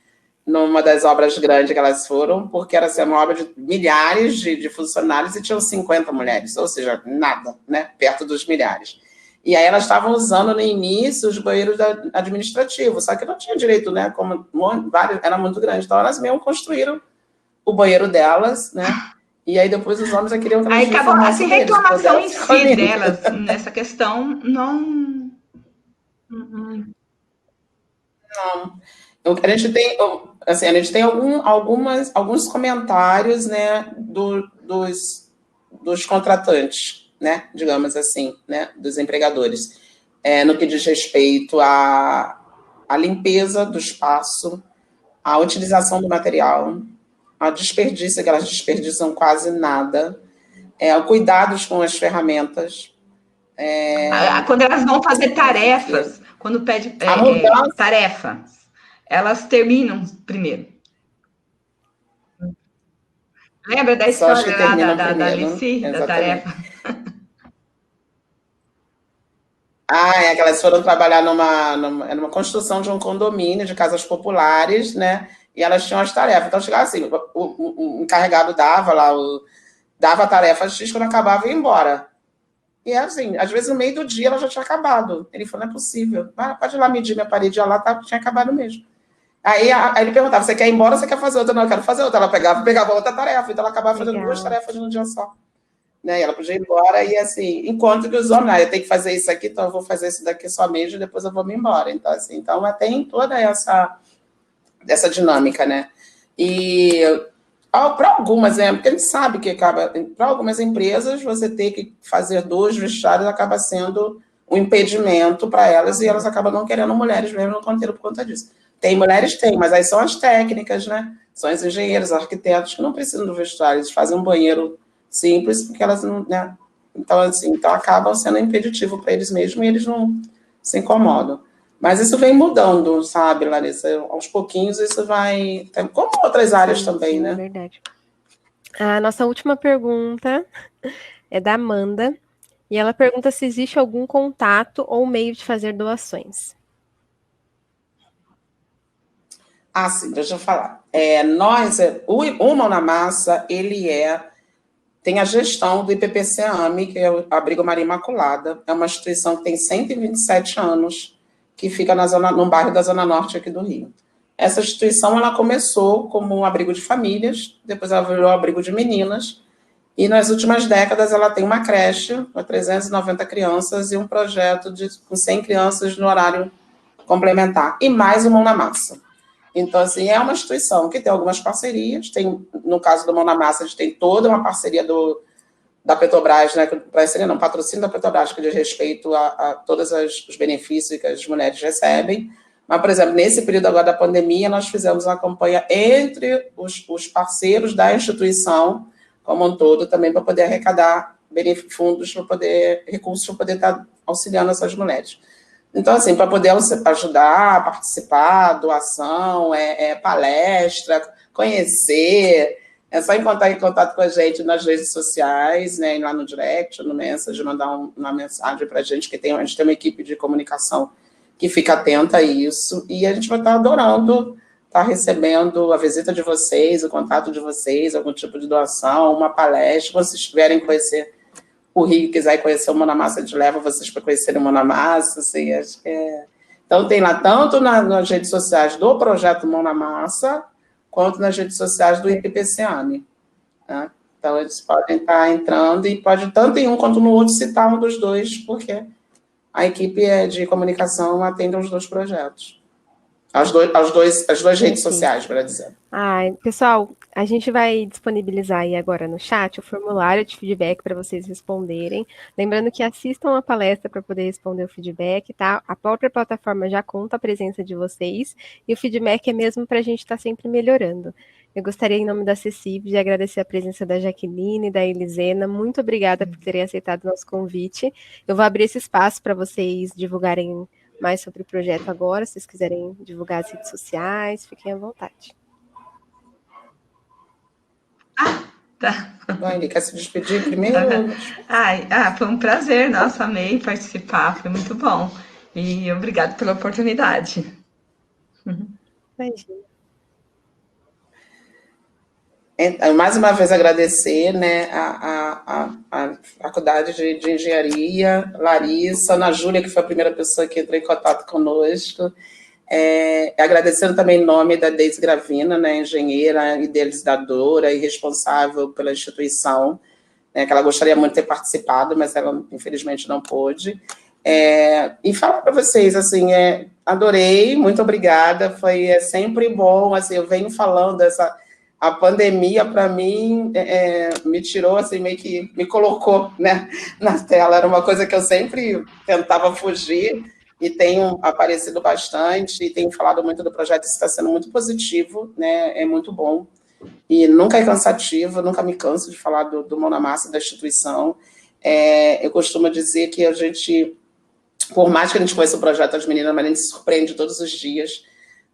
S2: numa das obras grandes que elas foram, porque era assim, uma obra de milhares de funcionários e tinham 50 mulheres, ou seja, nada, né? Perto dos milhares. E aí elas estavam usando no início os banheiros administrativos, só que não tinha direito, né? Como vários, era muito grande. Então elas mesmo construíram o banheiro delas, né? E aí depois os homens já queriam que elas
S3: aí acabou essa reclamação em si delas nessa questão não.
S2: A gente tem, assim, a gente tem alguns comentários, né, dos contratantes, né, digamos assim, né, dos empregadores, no que diz respeito à limpeza do espaço, à utilização do material, a desperdício, que elas desperdiçam quase nada, cuidados com as ferramentas.
S3: Quando elas vão fazer tarefas, quando pede tarefa, elas terminam primeiro. Lembra da história lá da Alice, da tarefa?
S2: Que elas foram trabalhar numa construção de um condomínio de casas populares, né? E elas tinham as tarefas. Então, chegava assim, o encarregado dava a tarefa X, quando acabava e ia embora. E assim, às vezes no meio do dia ela já tinha acabado. Ele falou, não é possível. Pode ir lá medir minha parede, lá tinha acabado mesmo. Aí ele perguntava, você quer ir embora ou você quer fazer outra? Não, eu quero fazer outra. Ela pegava outra tarefa, então ela acabava fazendo 2 tarefas num dia só. Né? E ela podia ir embora e assim, enquanto que os homens, eu tenho que fazer isso aqui, então eu vou fazer isso daqui só mesmo e depois eu vou me embora. Então, assim, tem toda essa dinâmica, né? E para algumas, porque a gente sabe que para algumas empresas, você ter que fazer 2 vestiários acaba sendo um impedimento para elas e elas acabam não querendo mulheres mesmo no canteiro por conta disso. Tem mulheres, mas aí são as técnicas, né? São os engenheiros, arquitetos que não precisam do vestuário, eles fazem um banheiro simples, porque elas não, né? Então, assim, acabam sendo impeditivo para eles mesmos e eles não se incomodam. Mas isso vem mudando, sabe, Larissa? Aos pouquinhos isso vai... Como outras áreas também, né?
S1: É verdade. A nossa última pergunta é da Amanda, e ela pergunta se existe algum contato ou meio de fazer doações.
S2: Sim, deixa eu falar. O Mão na Massa, ele tem a gestão do IPPC-AME, que é o Abrigo Maria Imaculada. É uma instituição que tem 127 anos, que fica num bairro da Zona Norte aqui do Rio. Essa instituição ela começou como um abrigo de famílias, depois ela virou abrigo de meninas, e nas últimas décadas ela tem uma creche com 390 crianças e um projeto com 100 crianças no horário complementar, e mais o Mão na Massa. Então, assim, é uma instituição que tem algumas parcerias, no caso do Mão na Massa, a gente tem toda uma parceria da Petrobras, né, patrocínio da Petrobras, que diz respeito a todos os benefícios que as mulheres recebem. Mas, por exemplo, nesse período agora da pandemia, nós fizemos uma campanha entre os parceiros da instituição, como um todo, também para poder arrecadar fundos, recursos para poder estar auxiliando essas mulheres. Então, assim, para poder ajudar, participar, doação, palestra, conhecer, é só entrar em contato com a gente nas redes sociais, né, lá no direct, no message, mandar uma mensagem para a gente, que a gente tem uma equipe de comunicação que fica atenta a isso, e a gente vai estar adorando estar recebendo a visita de vocês, o contato de vocês, algum tipo de doação, uma palestra, quando vocês estiverem conhecer o Rio e quiser conhecer o Mão na Massa, a gente leva vocês para conhecerem o Mão na Massa, assim, acho que Então, tem lá tanto nas redes sociais do projeto Mão na Massa, quanto nas redes sociais do IPPC-AME. Né? Então, eles podem estar entrando e pode, tanto em um quanto no outro, citar um dos dois, porque a equipe de comunicação atende aos 2 projetos. As duas redes sociais, para dizer.
S1: Pessoal, a gente vai disponibilizar aí agora no chat o formulário de feedback para vocês responderem. Lembrando que assistam a palestra para poder responder o feedback, tá? A própria plataforma já conta a presença de vocês e o feedback é mesmo para a gente estar sempre melhorando. Eu gostaria, em nome da Cecília, de agradecer a presença da Jaqueline e da Elisena. Muito obrigada por terem aceitado o nosso convite. Eu vou abrir esse espaço para vocês divulgarem mais sobre o projeto agora, se vocês quiserem divulgar as redes sociais, fiquem à vontade.
S3: Tá.
S2: Ele quer se despedir primeiro?
S3: Foi um prazer, nossa, amei participar, foi muito bom. E obrigado pela oportunidade.
S1: Imagina.
S2: Mais uma vez agradecer, né, a Faculdade de Engenharia, Larissa, Ana Júlia, que foi a primeira pessoa que entrou em contato conosco. Agradecendo também em nome da Deise Gravina, né, engenheira, idealizadora e responsável pela instituição, né, que ela gostaria muito de ter participado, mas ela infelizmente não pôde. E falar para vocês, assim, adorei, muito obrigada, foi sempre bom, assim, eu venho falando a pandemia, para mim, me tirou, assim, meio que me colocou, né, na tela. Era uma coisa que eu sempre tentava fugir e tenho aparecido bastante e tenho falado muito do projeto. Isso está sendo muito positivo, né, é muito bom. E nunca é cansativo, nunca me canso de falar do Mão na Massa, da instituição. Eu costumo dizer que a gente, por mais que a gente conheça o projeto das meninas, mas a gente se surpreende todos os dias.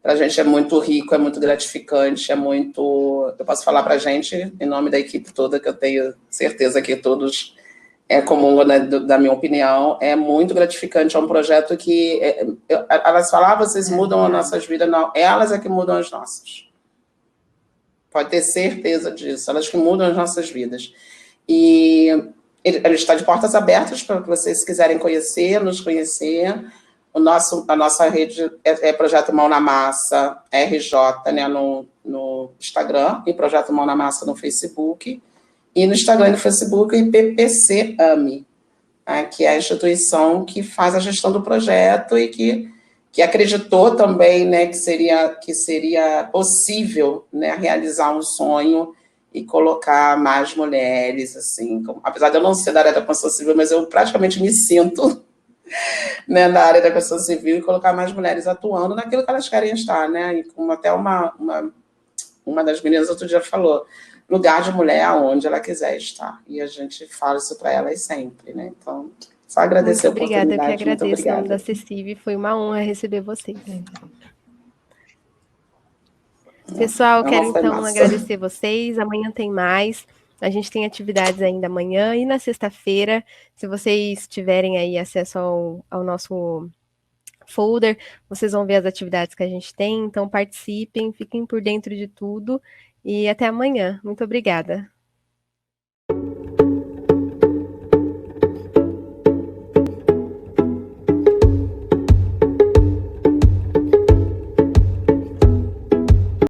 S2: Para a gente é muito rico, é muito gratificante, é muito... Eu posso falar para a gente, em nome da equipe toda, que eu tenho certeza que todos comungam, né, da minha opinião, é muito gratificante, é um projeto que... elas falam, vocês mudam as nossas vidas. Não, elas é que mudam as nossas. Pode ter certeza disso, elas que mudam as nossas vidas. E ele está de portas abertas para vocês, se quiserem conhecer, nos conhecer. A nossa rede é Projeto Mão na Massa, RJ, né, no Instagram, e Projeto Mão na Massa no Facebook. E no Instagram e no Facebook, IPPC AME, né, que é a instituição que faz a gestão do projeto e que acreditou também, né, que seria possível, né, realizar um sonho e colocar mais mulheres, assim, apesar de eu não ser da área da construção civil, mas eu praticamente me sinto, né, na área da construção civil, e colocar mais mulheres atuando naquilo que elas querem estar, né, e como até uma das meninas outro dia falou, lugar de mulher aonde ela quiser estar, e a gente fala isso para elas sempre, né, então... Só agradecer
S1: muito obrigada,
S2: a oportunidade.
S1: Eu que agradeço, em nome da Cecília, foi uma honra receber vocês. Pessoal, quero então agradecer vocês, amanhã tem mais, a gente tem atividades ainda amanhã e na sexta-feira, se vocês tiverem aí acesso ao nosso folder, vocês vão ver as atividades que a gente tem, então participem, fiquem por dentro de tudo e até amanhã. Muito obrigada.